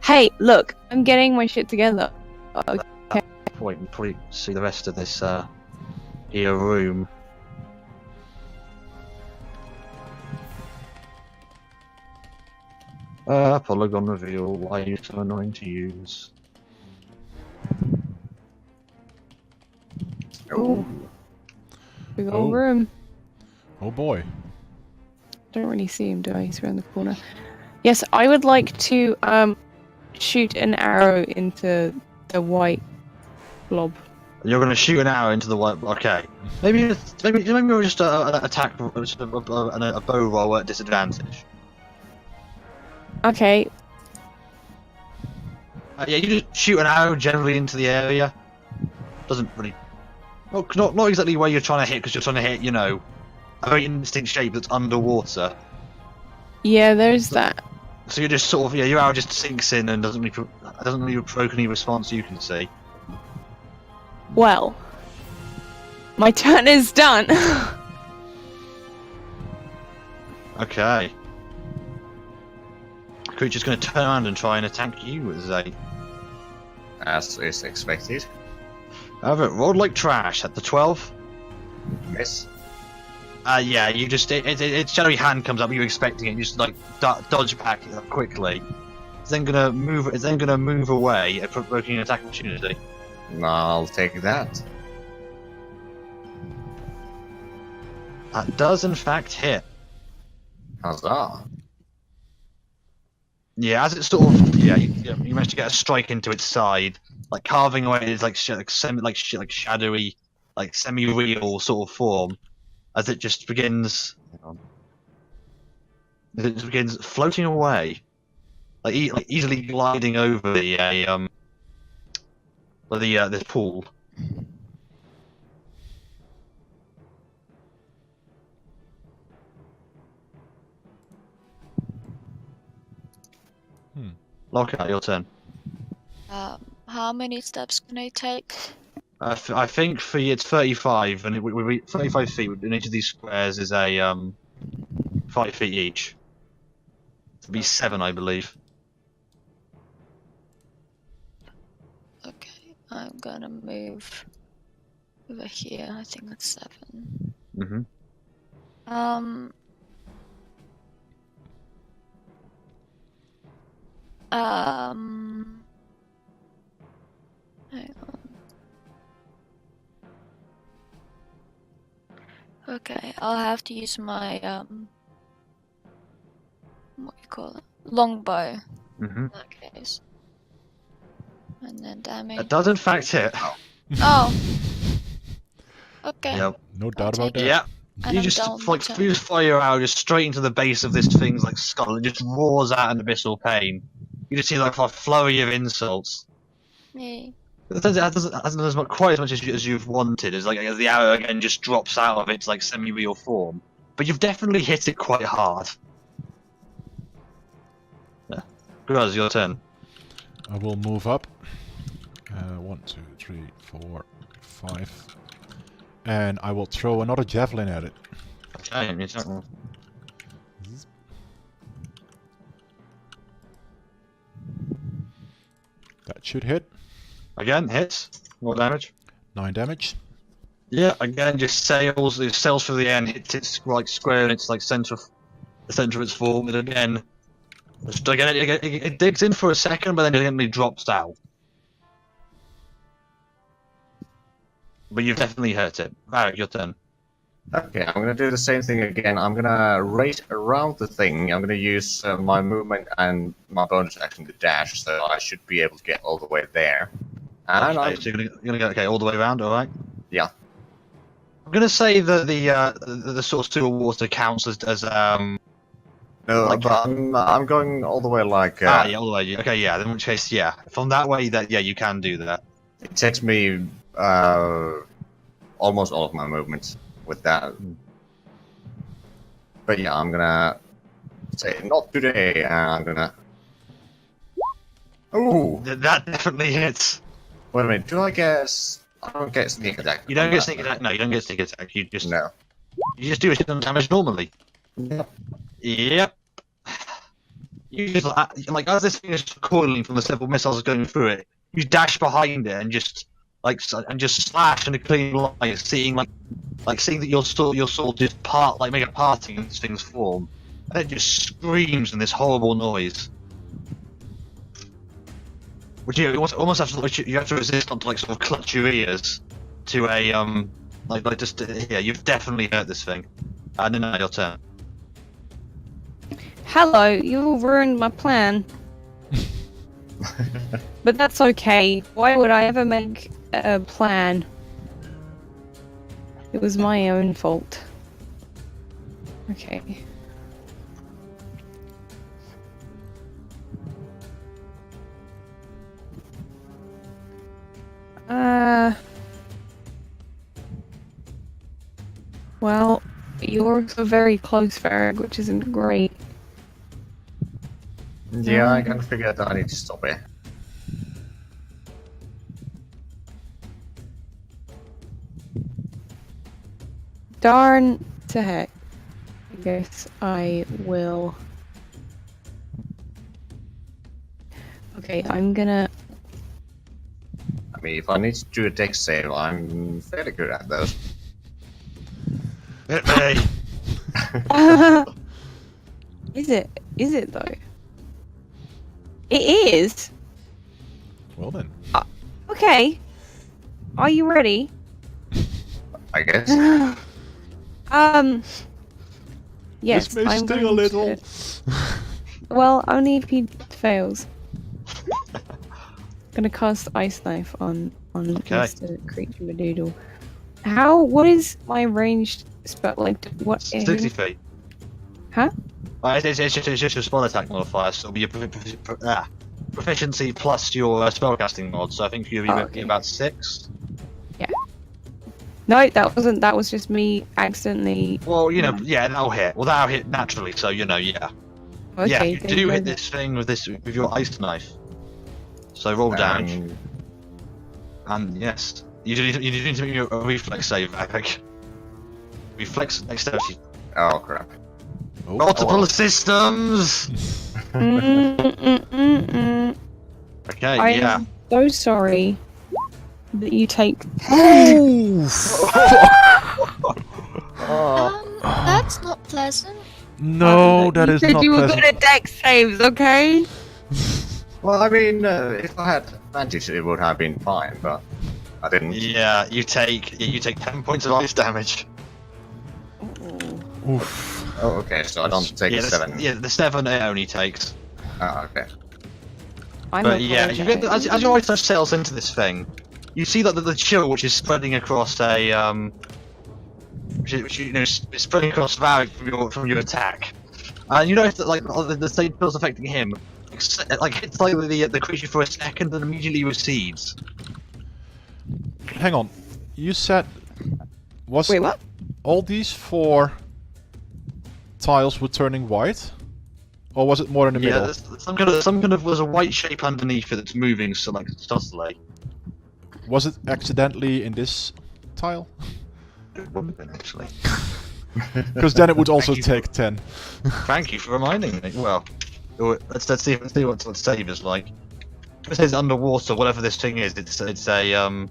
D: Hey, look! I'm getting my shit together.
C: Wait, and probably see the rest of this here room. Polygon reveal, why are you so annoying to use?
D: Ooh. Big
B: Oh.
D: old room.
B: Oh boy.
D: Don't really see him, do I? He's around the corner. Yes, I would like to shoot an arrow into the white blob.
C: You're going to shoot an arrow into the white. Okay. Maybe we'll just attack just a bow roll at disadvantage.
D: Okay,
C: Yeah, you just shoot an arrow generally into the area. Doesn't really. Well, not exactly where you're trying to hit, because you're trying to hit, you know, a very indistinct shape that's underwater.
D: yeah, there's that.
C: So you're just sort of your arrow just sinks in and doesn't really provoke any response you can see.
D: Well, my turn is done.
C: Okay. The creature's going to turn around and try and attack you, Zay.
A: As is expected.
C: Have it rolled like trash at the 12.
A: Miss.
C: Yeah, you just its shadowy hand comes up. You're expecting it. You just like dodge back quickly. It's then gonna move away, provoking an attack opportunity.
A: I'll take that.
C: That does in fact hit.
A: Huzzah.
C: Yeah, as it sort of you manage to get a strike into its side, like carving away its shadowy, like semi-real sort of form, as it just begins. As it just begins floating away, like easily gliding over the this pool. Lockout, your turn.
E: How many steps can I take?
C: I think for you it's 35, and 35 feet in each of these squares is a 5 feet each. It'd be 7, I believe.
E: Okay, I'm gonna move over here. I think that's 7.
C: Mm-hmm.
E: Hang on. Okay, I'll have to use my what do you call it? Longbow
C: Mm-hmm.
E: in that case. And then damage.
C: It does in fact hit.
E: Oh. Okay.
C: Yep.
B: No doubt about that.
C: Yeah.
E: And
C: You
E: I'm
C: just
E: down
C: like
E: the turn.
C: you just fire your arrow just straight into the base of this thing's like skull. It just roars out an abyssal pain. You just see like a flurry of insults.
E: Yeah.
C: That doesn't quite as much as you've wanted. It's like the arrow again just drops out of its like semi-real form, but you've definitely hit it quite hard. Yeah. Graz, your turn.
B: I will move up. 1, 2, 3, 4, 5. And I will throw another javelin at it.
C: Okay, your turn.
B: That should hit.
C: Again, hits. More damage.
B: 9 damage.
C: Yeah, again, just sails. It sails through the air and hits it like square in its like the center of its form, and again, it digs in for a second, but then it immediately drops out. But you've definitely hurt it. Varric, your turn.
A: Okay, I'm gonna do the same thing again. I'm gonna race around the thing. I'm gonna use my movement and my bonus action to dash, so I should be able to get all the way there. And
C: Okay, so you're gonna go all the way around, all right?
A: Yeah.
C: I'm gonna say that the sort of sewer water counts as
A: No,
C: like-
A: but I'm going all the way like.
C: yeah, all the way. Okay, yeah. In which case, yeah, from that way, you can do that.
A: It takes me almost all of my movements with that. But yeah, I'm gonna say not today, and I'm gonna. Ooh!
C: That definitely hits.
A: Wait a minute, do I guess? I don't get sneak attack.
C: You don't
A: on
C: get
A: that,
C: sneak
A: no.
C: attack. No, you don't get sneak attack. You just
A: No.
C: do a shit ton of damage normally.
A: Yep.
C: Yep. You just like as this thing is recoiling from the several missiles going through it, you dash behind it and just slash in a clean line, seeing that your sword just make a parting in this thing's form, and it just screams in this horrible noise. Which you almost have to resist not to like sort of clutch your ears to a you've definitely hurt this thing. No, your turn.
D: Hello, you ruined my plan. But that's okay. Why would I ever make a plan? It was my own fault. Okay. Well, you're also very close, Varric, which isn't great.
A: Yeah, I can figure out that I need to stop it.
D: Darn to heck. I guess I will. Okay, I'm gonna.
A: I mean, if I need to do a dex save, I'm fairly good at those.
C: Hit me.
D: Is it? Is it though? It is.
B: Well then.
D: Okay. Are you ready?
A: I guess.
D: Yes.
B: This may
D: I'm
B: sting a
D: going
B: little.
D: to- Well, only if he fails. Gonna cast Ice Knife on
C: Okay.
D: Mr. Creature Madoodle. How? What is my ranged spell? Like what?
C: 60 feet.
D: Huh?
C: It's just your spell attack modifier, so it'll be your proficiency plus your spellcasting mod. So I think you'll be
D: okay.
C: about 6.
D: No, that wasn't. That was just me accidentally.
C: Well, that'll hit. Well, that'll hit naturally. So yeah.
D: Okay.
C: Yeah, you
D: then
C: do
D: go
C: hit
D: then.
C: this thing with your ice knife. So roll damage, and yes, you need to make a reflex save, Varric. Reflex dexterity.
A: Oh crap.
B: Oh,
C: Multiple
A: well.
C: systems. Okay,
D: I
C: yeah.
D: am so sorry that you take.
E: That's not pleasant.
B: No, that
D: you
B: is
D: said
B: not
D: you were
B: pleasant.
D: good at dex saves, okay?
A: Well, I mean, if I had advantage, it would have been fine, but I didn't.
C: Yeah, you take 10 points of ice damage.
B: Oof.
A: Oh, okay, so I don't take
C: Yeah,
A: 7.
C: the 7 it only takes.
A: Oh, okay.
C: But yeah, as your ice knife sails into this thing, you see that the chill which is spreading across which is spreading across Varric from your attack, and you notice that like the same chills affecting him like hits like the creature for a second and immediately recedes.
B: Hang on. You said was
D: Wait, what?
B: all these 4 tiles were turning white, or was it more in the
C: Yeah,
B: middle?
C: there's some kind of there's a white shape underneath it that's moving, so like subtly.
B: Was it accidentally in this tile?
C: It would have been actually.
B: Because then it would also
C: Thank you
B: take 10.
C: Thank you for reminding me. Well, let's see what save is like. If it says underwater, whatever this thing is, it's a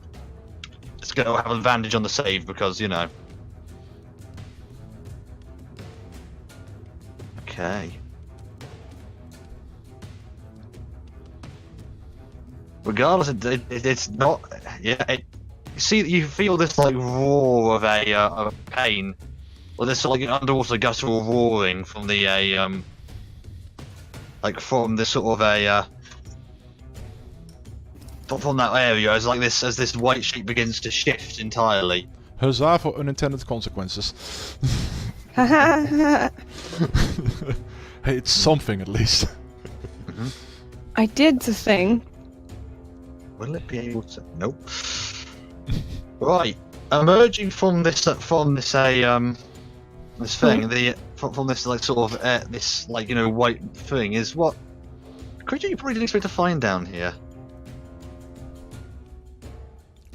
C: it's going to have an advantage on the save because you know. Okay. Regardless, it's not. Yeah, you feel this like roar of pain, or this like underwater guttural roaring from the like from this sort of from that area as this white sheet begins to shift entirely.
B: Huzzah for unintended consequences.
D: I
B: Hey, it's something at least.
D: did the thing.
C: Will it be able to? Nope. Right, emerging from this thing, from this like sort of this like white thing is what creature you probably didn't expect to find down here.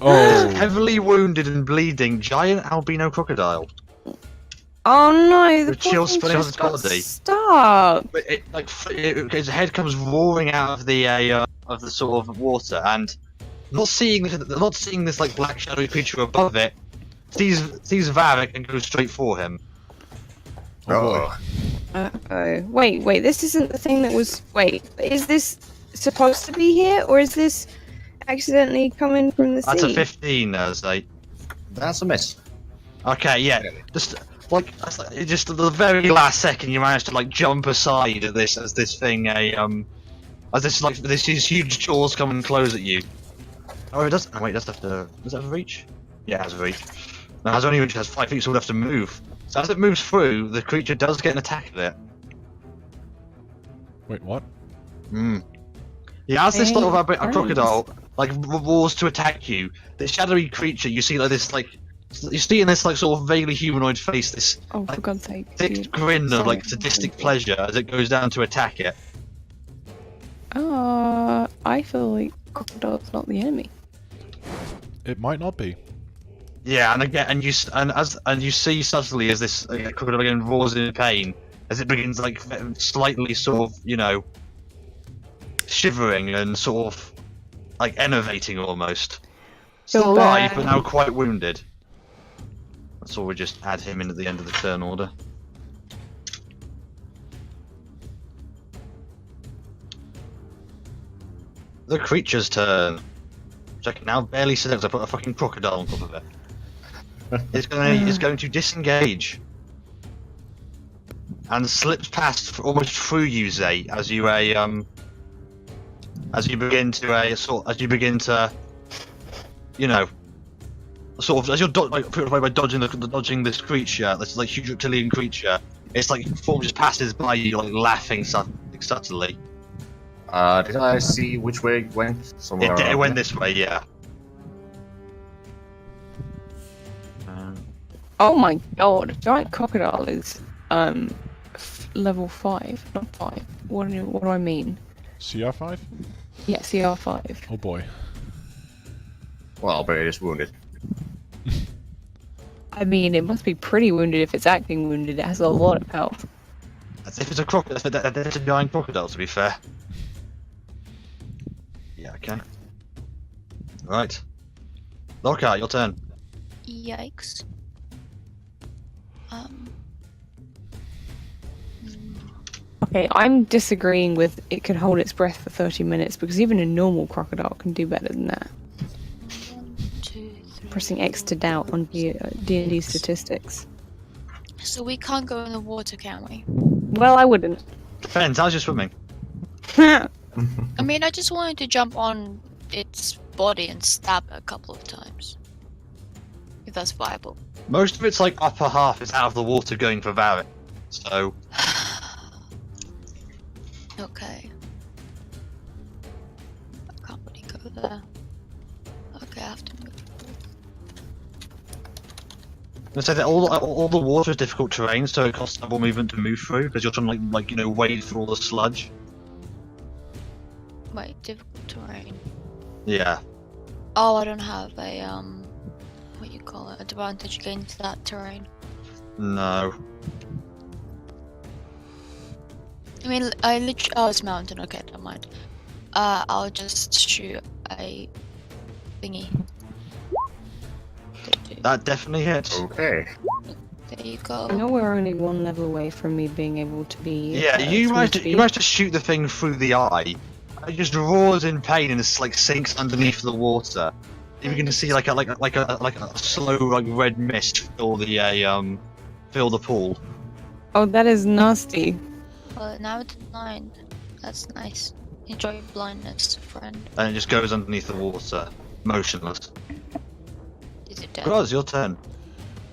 B: Oh,
C: Heavily wounded and bleeding giant albino crocodile.
D: Oh no, the
C: With chills
D: poor thing
C: spreading on
D: just
C: its
D: got
C: body.
D: stuck.
C: But its head comes roaring out of the sort of water, and not seeing this like black shadowy creature above it, sees Varric and goes straight for him.
B: oh boy.
D: Uh-oh. Wait, this isn't the thing that was... Wait, is this supposed to be here, or is this accidentally coming from the sea?
C: That's a 15, say.
A: That's a miss.
C: Okay, yeah. Just at the very last second, you managed to like jump aside at this as this thing these huge jaws come and close at you. Oh, it does. Oh, wait, does it have a reach? Yeah, it has a reach. No, it has only reach. It has 5 feet, so it would have to move. So as it moves through, the creature does get an attack at it.
B: Wait, what?
C: Yeah, as this little
D: Hey,
C: a crocodile like roars to attack you, this shadowy creature you see you see in this like sort of vaguely humanoid face this
D: Oh, for God's sake.
C: thick
D: dude.
C: grin of
D: Sorry.
C: like sadistic pleasure as it goes down to attack it.
D: I feel like crocodile's not the enemy.
B: It might not be.
C: Yeah, and again, and you see subtly as this crocodile again roars in pain as it begins like slightly sort of shivering and sort of like enervating almost. Still
D: Feel
C: alive,
D: bad.
C: but now quite wounded. So we just add him in at the end of the turn order. The creature's turn. Which I can now barely sit because I put a fucking crocodile on top of it. It's going to disengage. And slips past almost through you, Zay, as you begin to as you're by dodging this creature, this like huge reptilian creature. It's like form just passes by you, like laughing subtly.
A: Did I see which way it went? Somewhere
C: It
A: around
C: went
A: here?
C: this way, yeah.
D: Oh my god, giant crocodile is level 5, not 5. What do I mean?
B: CR5?
D: Yeah, CR5.
B: Oh boy.
A: Well, but it is wounded.
D: I mean, it must be pretty wounded if it's acting wounded. It has a lot of health.
C: As if it's a crocodile. That's a giant crocodile, to be fair. Yeah. Okay. Right. Lockhart, your turn.
E: Yikes.
D: Okay, I'm disagreeing with it can hold its breath for 30 minutes because even a normal crocodile can do better than that.
E: 1, 2, 3.
D: Pressing X to doubt on D&D statistics.
E: So we can't go in the water, can we?
D: Well, I wouldn't.
C: Depends. How's your swimming?
E: I mean, I just wanted to jump on its body and stab it a couple of times. If that's viable.
C: Most of its like upper half is out of the water going for Varric. So
E: Okay. Okay, I have to move.
C: Let's say that all the water is difficult terrain, so it costs double movement to move through because you're trying to like wade through all the sludge.
E: Wait, difficult terrain.
C: Yeah.
E: Oh, I don't have a what you call it, advantage against that terrain.
C: No.
E: I mean, I literally. Oh, it's mountain. Okay, never mind. I'll just shoot a thingy.
C: That definitely hits.
A: Okay.
E: There you
D: I
E: go.
D: know we're only one level away from me being able to be.
C: Yeah, you
D: 3
C: managed
D: feet.
C: to shoot the thing through the eye. It just roars in pain and it's like sinks underneath the water. You can see like a slow like red mist fill the pool.
D: Oh, that is nasty.
E: Well, now it's blind. That's nice. Enjoy your blindness, friend.
C: And it just goes underneath the water, motionless.
E: Is it dead?
C: Groz, your turn.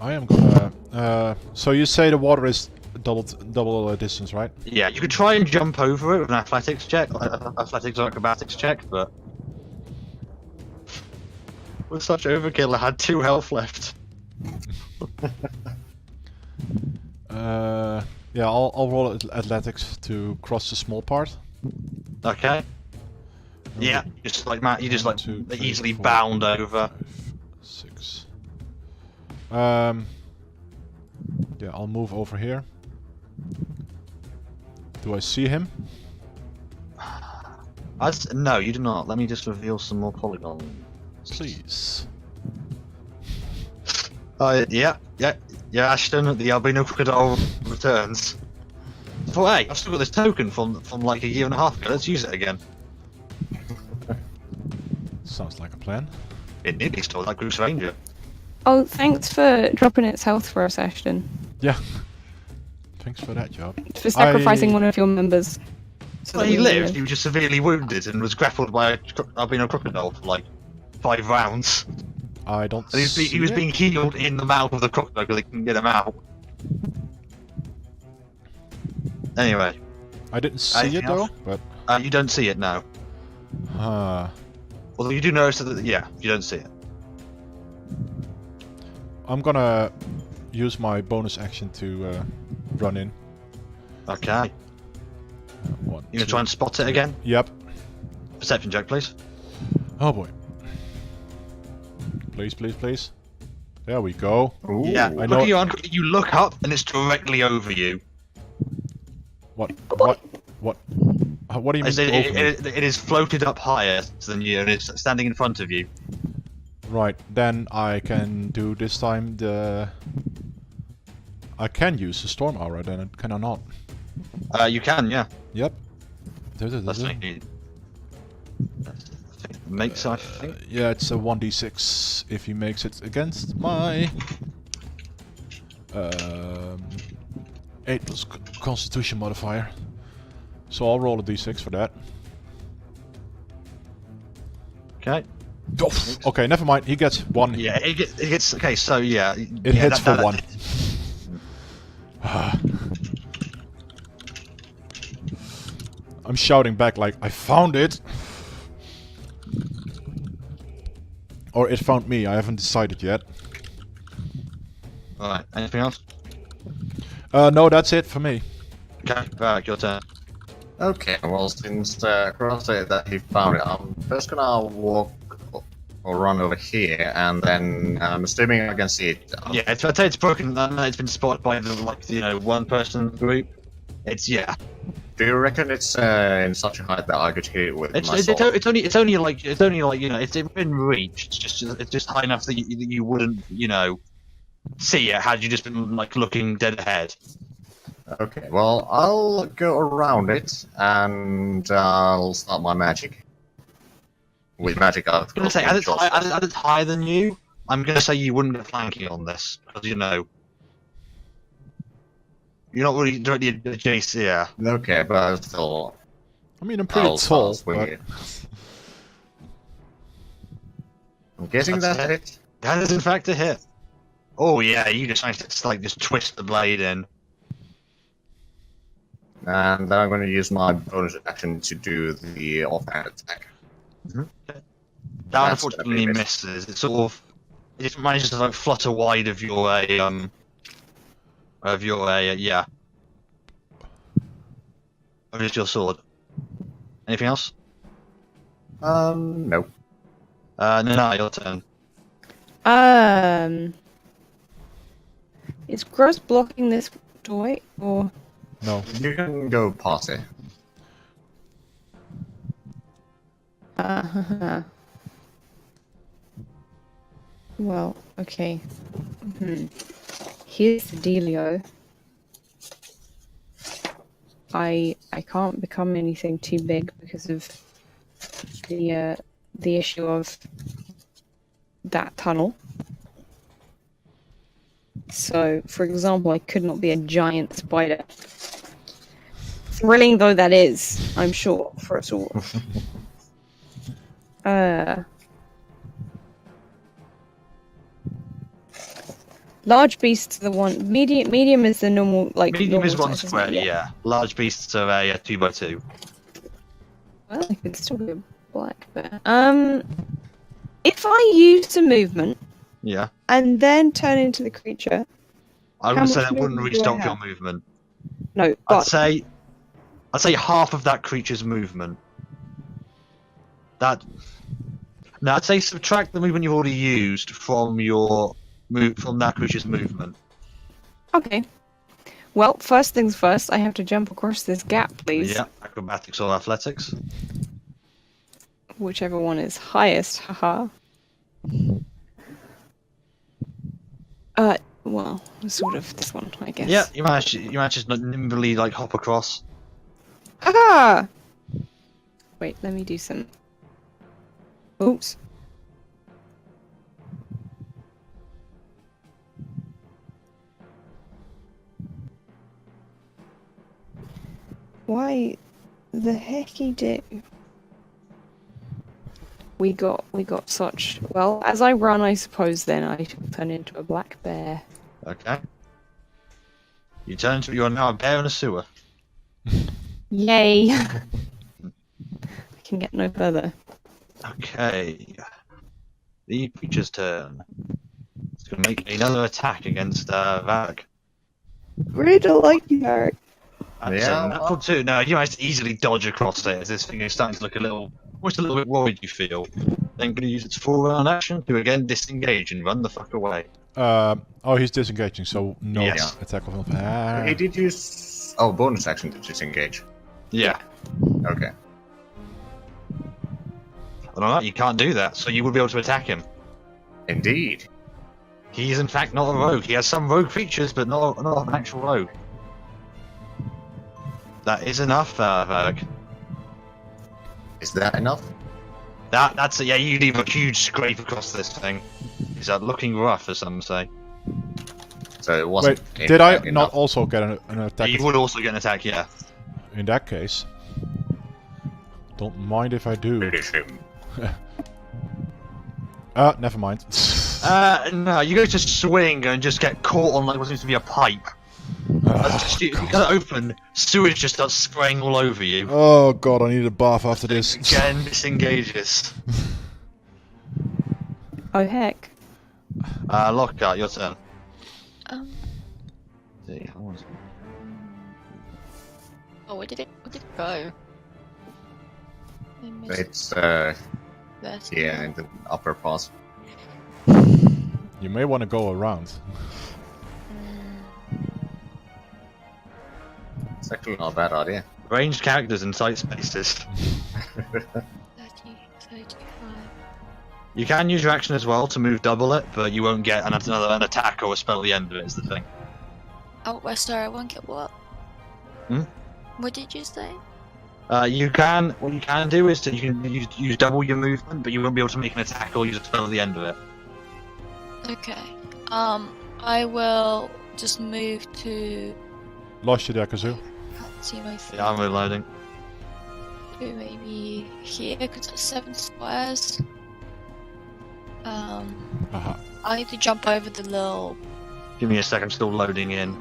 B: I am gonna. So you say the water is double distance, right?
C: Yeah, you could try and jump over it with an athletics check, athletics or acrobatics check, but with such overkill, I had 2 health left.
B: Yeah, I'll roll athletics to cross the small part.
C: Okay. Yeah, just like Matt, you just like
B: 1, 2, 3,
C: easily
B: 4,
C: bound over.
B: 5, 6. Yeah, I'll move over here. Do I see him?
C: No, you do not. Let me just reveal some more polygons.
B: Please.
C: Yeah, Ashton, the albino crocodile returns. So hey, I've still got this token from like a year and a half ago. Let's use it again.
B: Sounds like a plan.
C: It nearly stole that group's ranger.
D: Oh, thanks for dropping its health for us, Ashton.
B: Yeah. Thanks for that job.
D: For sacrificing one of your members. So
C: Well,
D: that
C: he
D: we
C: lived.
D: live.
C: He was just severely wounded and was grappled by a albino crocodile for like 5 rounds.
B: I don't
C: And
B: see
C: he was
B: it.
C: being healed in the mouth of the crocodile because they couldn't get him out. Anyway,
B: I didn't see
C: Anything
B: it though,
C: else?
B: but
C: you don't see it now. Although you do notice that, yeah, you don't see it.
B: I'm gonna use my bonus action to run in.
C: Okay.
B: One,
C: You gonna
B: two,
C: try and spot it again?
B: Yep.
C: Perception check, please.
B: Oh boy. Please, please, please. There we go.
A: Ooh.
C: Yeah.
B: I
C: Look
B: know-
C: at you, you look up and it's directly over you.
B: What? What? What? What do you mean
C: As in,
B: over me?
C: it is floated up higher than you and it's standing in front of you.
B: Right, then I can do this time the... I can use the storm aura then, can I not?
C: You can, yeah.
B: Yep.
C: Let's make it. Makes, I think.
B: Yeah, it's a 1d6 if he makes it against my 8 plus constitution modifier. So I'll roll a d6 for that.
C: Okay.
B: Oh, okay, never mind. He gets 1.
C: Yeah, it gets okay. So yeah,
B: It hits for 1. I'm shouting back like, I found it! Or it found me, I haven't decided yet.
C: Alright, anything else?
B: No, that's it for me.
C: Okay, back your turn.
A: Okay, well, since Cross said that he found it, I'm first gonna walk or run over here, and then I'm assuming I can see it.
C: Yeah, I'd say it's broken. It's been spotted by the one person group. It's yeah.
A: Do you reckon it's in such a height that I could hit it with my sword?
C: It's only like it's within reach. It's just high enough that you wouldn't see it had you just been like looking dead ahead.
A: Okay, well, I'll go around it, and I'll start my magic. With magic,
C: I'm gonna say as it's higher than you, I'm gonna say you wouldn't get flanking on this because you're not really directly adjacent. Yeah.
A: Okay, but still,
B: I mean, I'm pretty
A: I'll
B: tall,
A: swing
B: but...
A: it. I'm guessing
C: That's
A: that's
C: it.
A: it.
C: That is in fact a hit. Oh yeah, you just managed to just twist the blade in.
A: And then I'm going to use my bonus action to do the offhand attack.
C: Okay. That
A: That's gonna
C: unfortunately
A: be
C: misses. It manages to like flutter wide of your yeah, of just your sword. Anything else?
A: No.
C: No, your turn.
D: Is Gross blocking this doorway or?
B: No.
A: You can go past it.
D: Well, okay. Here's the dealio. I can't become anything too big because of the issue of that tunnel. So, for example, I could not be a giant spider. Thrilling though that is, I'm sure, for us all. Large beasts are the one. Medium is the normal, like.
C: Medium is
D: normal
C: one
D: size, isn't
C: square,
D: it?
C: yeah. Large beasts are a 2x2.
D: Well, I could still be a black bear. If I use the movement
C: Yeah.
D: and then turn into the creature,
C: I
D: How
C: would say
D: much
C: that wouldn't
D: movement do I
C: restock your
D: have?
C: movement.
D: no,
C: I'd
D: but
C: say half of that creature's movement. No, I'd say subtract the movement you've already used from from that creature's movement.
D: okay. Well, first things first, I have to jump across this gap, please.
C: Yeah, acrobatics or athletics.
D: Whichever one is highest, haha. Well, sort of this one, I guess.
C: Yeah, you managed to nimbly like hop across.
D: Ah! Wait, let me do some. Oops. Why the heck he do? We got such. Well, as I run, I suppose then I turn into a black bear.
C: Okay. You are now a bear in a sewer.
D: Yay! I can get no further.
C: Okay. The creature's turn. It's going to make another attack against Varric.
D: Really don't like you, Eric.
C: That's
A: Yeah,
C: a natural 2. Now, you managed to easily dodge across it as this thing is starting to look almost a little bit worried, you feel. Then going to use its full round action to again disengage and run the fuck away.
B: Oh, he's disengaging, so no
C: Yes.
B: attack of him. Ah.
A: He did use bonus action to disengage.
C: Yeah.
A: Okay.
C: I don't know, you can't do that, so you would be able to attack him.
A: Indeed.
C: He is in fact not a rogue. He has some rogue features, but not an actual rogue. That is enough, Varric.
A: Is that enough?
C: That's it. Yeah, you leave a huge scrape across this thing. Is that looking rough, as some say?
A: So it wasn't.
B: Wait, did I
A: enough.
B: not also get an attack?
C: You would also get an attack, yeah.
B: In that case, don't mind if I do.
A: Finish him.
B: Never mind.
C: No, you go to swing and just get caught on like what seems to be a pipe. You
B: God.
C: got it open, sewage just starts spraying all over you.
B: Oh god, I need a bath after this.
C: Again, disengages.
D: Oh heck.
C: Lockhart, your turn. See,
E: Oh, where did it go? I missed
A: It's
E: that.
A: yeah, in the upper part.
B: You may want to go around.
A: It's actually not a bad idea.
C: Ranged characters and sight spaces.
E: 30, 35.
C: You can use your action as well to move double it, but you won't get an attack or a spell at the end of it, is the thing.
E: Oh, well, sorry, I won't get what?
C: Hmm?
E: What did you say?
C: What you can do is you can use double your movement, but you won't be able to make an attack or use a spell at the end of it.
E: Okay. I will just move to.
B: Lost you there, Kazoo.
E: Can't see my feet.
C: Yeah, I'm reloading.
E: To maybe here, because it's 7 squares.
B: Aha.
E: I need to jump over the little.
C: Give me a sec, I'm still loading in.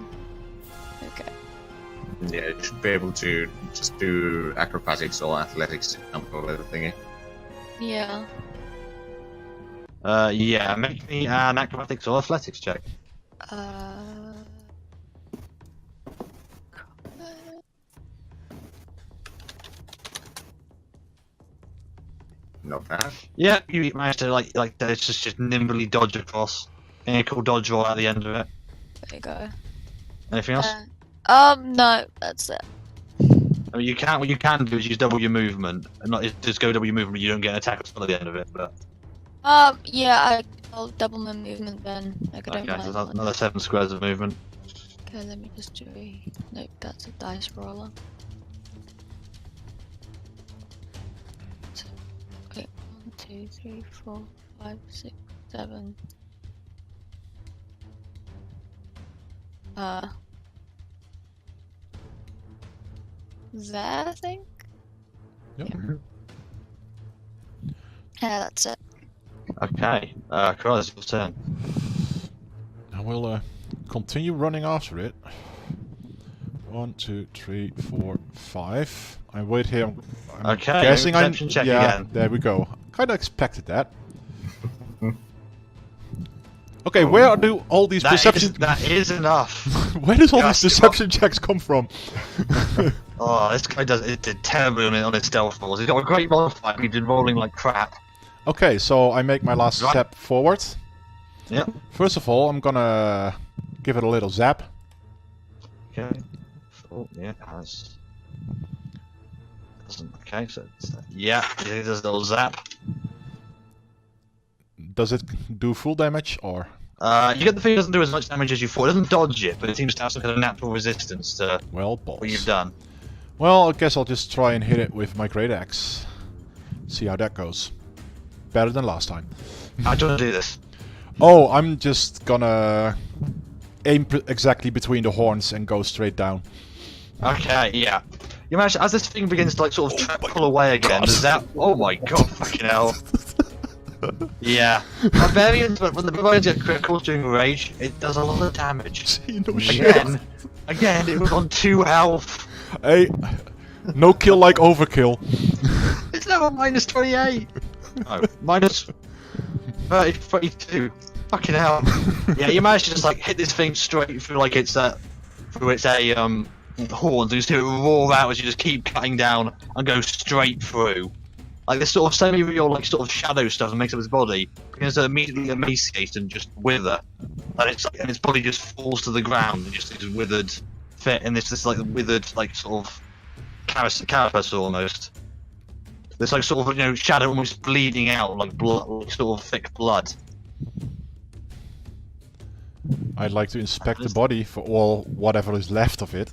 E: Okay.
A: Yeah, you should be able to just do acrobatics or athletics to jump over the thingy.
E: Yeah.
C: Yeah, make me an acrobatics or athletics check.
A: Not bad.
C: Yeah, you managed to just nimbly dodge across. And a cool dodge roll at the end of it.
E: There you go.
C: Anything else?
E: No, that's it.
C: I mean, what you can do is use double your movement, and not just go double your movement. You don't get an attack at the end of it. But
E: Yeah, I'll double my movement then. Like, I don't
C: okay, so
E: mind.
C: that's another 7 squares of movement.
E: Okay, let me just do nope, that's a dice roller. So, okay, 1, 2, 3, 4, 5, 6, 7. There, I think?
B: Yep.
E: Yeah, that's it.
C: Okay, Cross, your turn.
B: I will continue running after it. 1, 2, 3, 4, 5. I wait here. I'm
C: Okay,
B: guessing I'm.
C: perception check
B: Yeah,
C: again.
B: there we go. Kind of expected that. Okay, where do all these perception?
C: That is enough.
B: Where does all
C: Yes,
B: these perception checks come from?
C: Oh, this guy did terribly on his stealth rolls. He's got a great modifier. He's been rolling like crap.
B: Okay, so I make my last
C: Right.
B: step forward.
C: Yep.
B: First of all, I'm gonna give it a little zap.
C: Okay. Oh, yeah, it has. Doesn't. Okay, so yeah, it does a little zap.
B: Does it do full damage or?
C: You get the thing, it doesn't do as much damage as you thought. It doesn't dodge it, but it seems to have some kind of natural resistance to
B: Well, balls.
C: what you've done.
B: Well, I guess I'll just try and hit it with my great axe. See how that goes. Better than last time.
C: How do you want to do this?
B: Oh, I'm just gonna aim exactly between the horns and go straight down.
C: Okay, yeah. You manage as this thing begins to like sort of pull away again.
B: God.
C: The zap. Oh my god, fucking hell. Yeah. Barbarians, but when the barbarians get critical during rage, it does a lot of damage.
B: See, no shit.
C: Again, it was on 2 health.
B: Hey, no kill like overkill.
C: It's now a minus 28. Oh, minus 32. Fucking hell. Yeah, you managed to just like hit this thing straight through like its horns, and you just hear it roar out as you just keep cutting down and go straight through. Like this sort of semi-real, like sort of shadow stuff that makes up his body begins to immediately emaciate and just wither, and its body just falls to the ground and just is withered, fit in this like withered like sort of carapace almost. This like sort of shadow almost bleeding out like blood, like sort of thick blood.
B: I'd like to inspect the body for all whatever is left of it.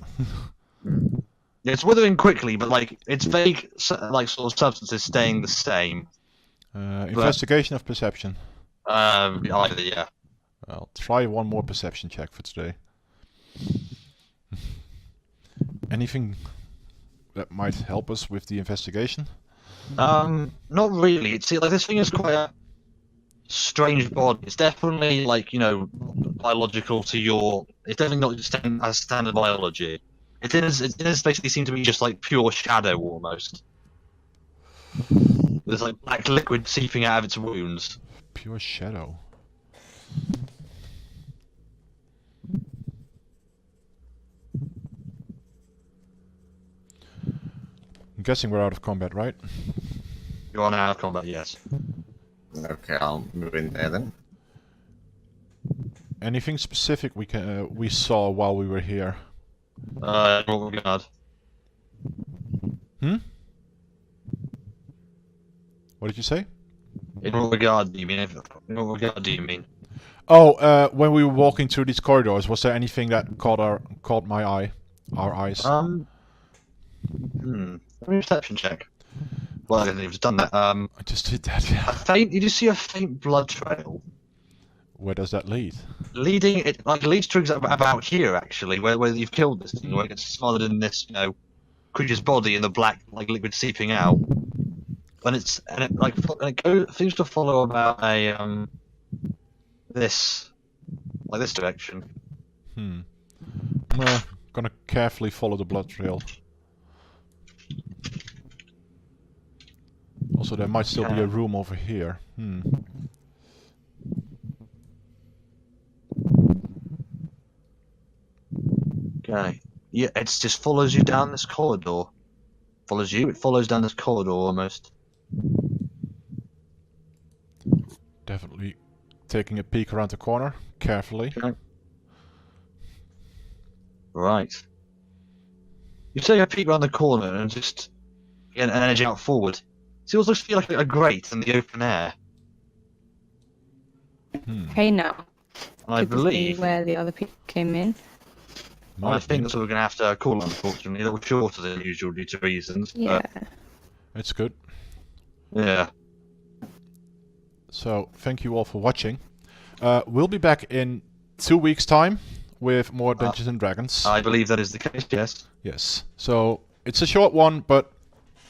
C: It's withering quickly, but like its vague like sort of substance is staying the same.
B: Investigation of perception.
C: Either, yeah.
B: I'll try one more perception check for today. Anything that might help us with the investigation?
C: Not really. See, like this thing is quite a strange body. It's definitely like biological to your. It's definitely not as standard biology. It does basically seem to be just like pure shadow almost. There's like black liquid seeping out of its wounds.
B: Pure shadow. I'm guessing we're out of combat, right?
C: You're on out of combat, yes.
A: Okay, I'll move in there then.
B: Anything specific we saw while we were here?
C: Roll regard.
B: Hmm? What did you say?
C: In what regard do you mean? In what regard do you mean?
B: Oh, when we were walking through these corridors, was there anything that caught my eye? Our eyes?
C: Let me perception check. Well, I didn't even done that.
B: I just did that, yeah.
C: You just see a faint blood trail.
B: Where does that lead?
C: It leads to about here actually, where you've killed this thing, where it gets smothered in this creature's body and the black like liquid seeping out. And it seems to follow about a this direction.
B: I'm gonna carefully follow the blood trail. Also, there might still be a room over here.
C: Okay. Yeah, it just follows you down this corridor. Follows you? It follows down this corridor almost.
B: Definitely taking a peek around the corner, carefully.
C: Okay. Right. You take a peek around the corner and just get an edge out forward. So it almost feel like a grate in the open air.
D: Hey now.
C: I
D: Could this be
C: believe.
D: where the other people came in?
C: I think that's what we're going to have to call, unfortunately. A little shorter than usual due to reasons.
D: Yeah.
B: It's good.
C: Yeah.
B: So, thank you all for watching. We'll be back in 2 weeks' time with more Dungeons and Dragons.
C: I believe that is the case, yes.
B: Yes. So, it's a short one, but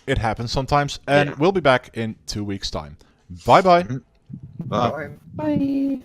B: it happens sometimes. And
C: Yeah.
B: we'll be back in 2 weeks' time. Bye-bye.
C: Bye.
A: Bye.
D: Bye.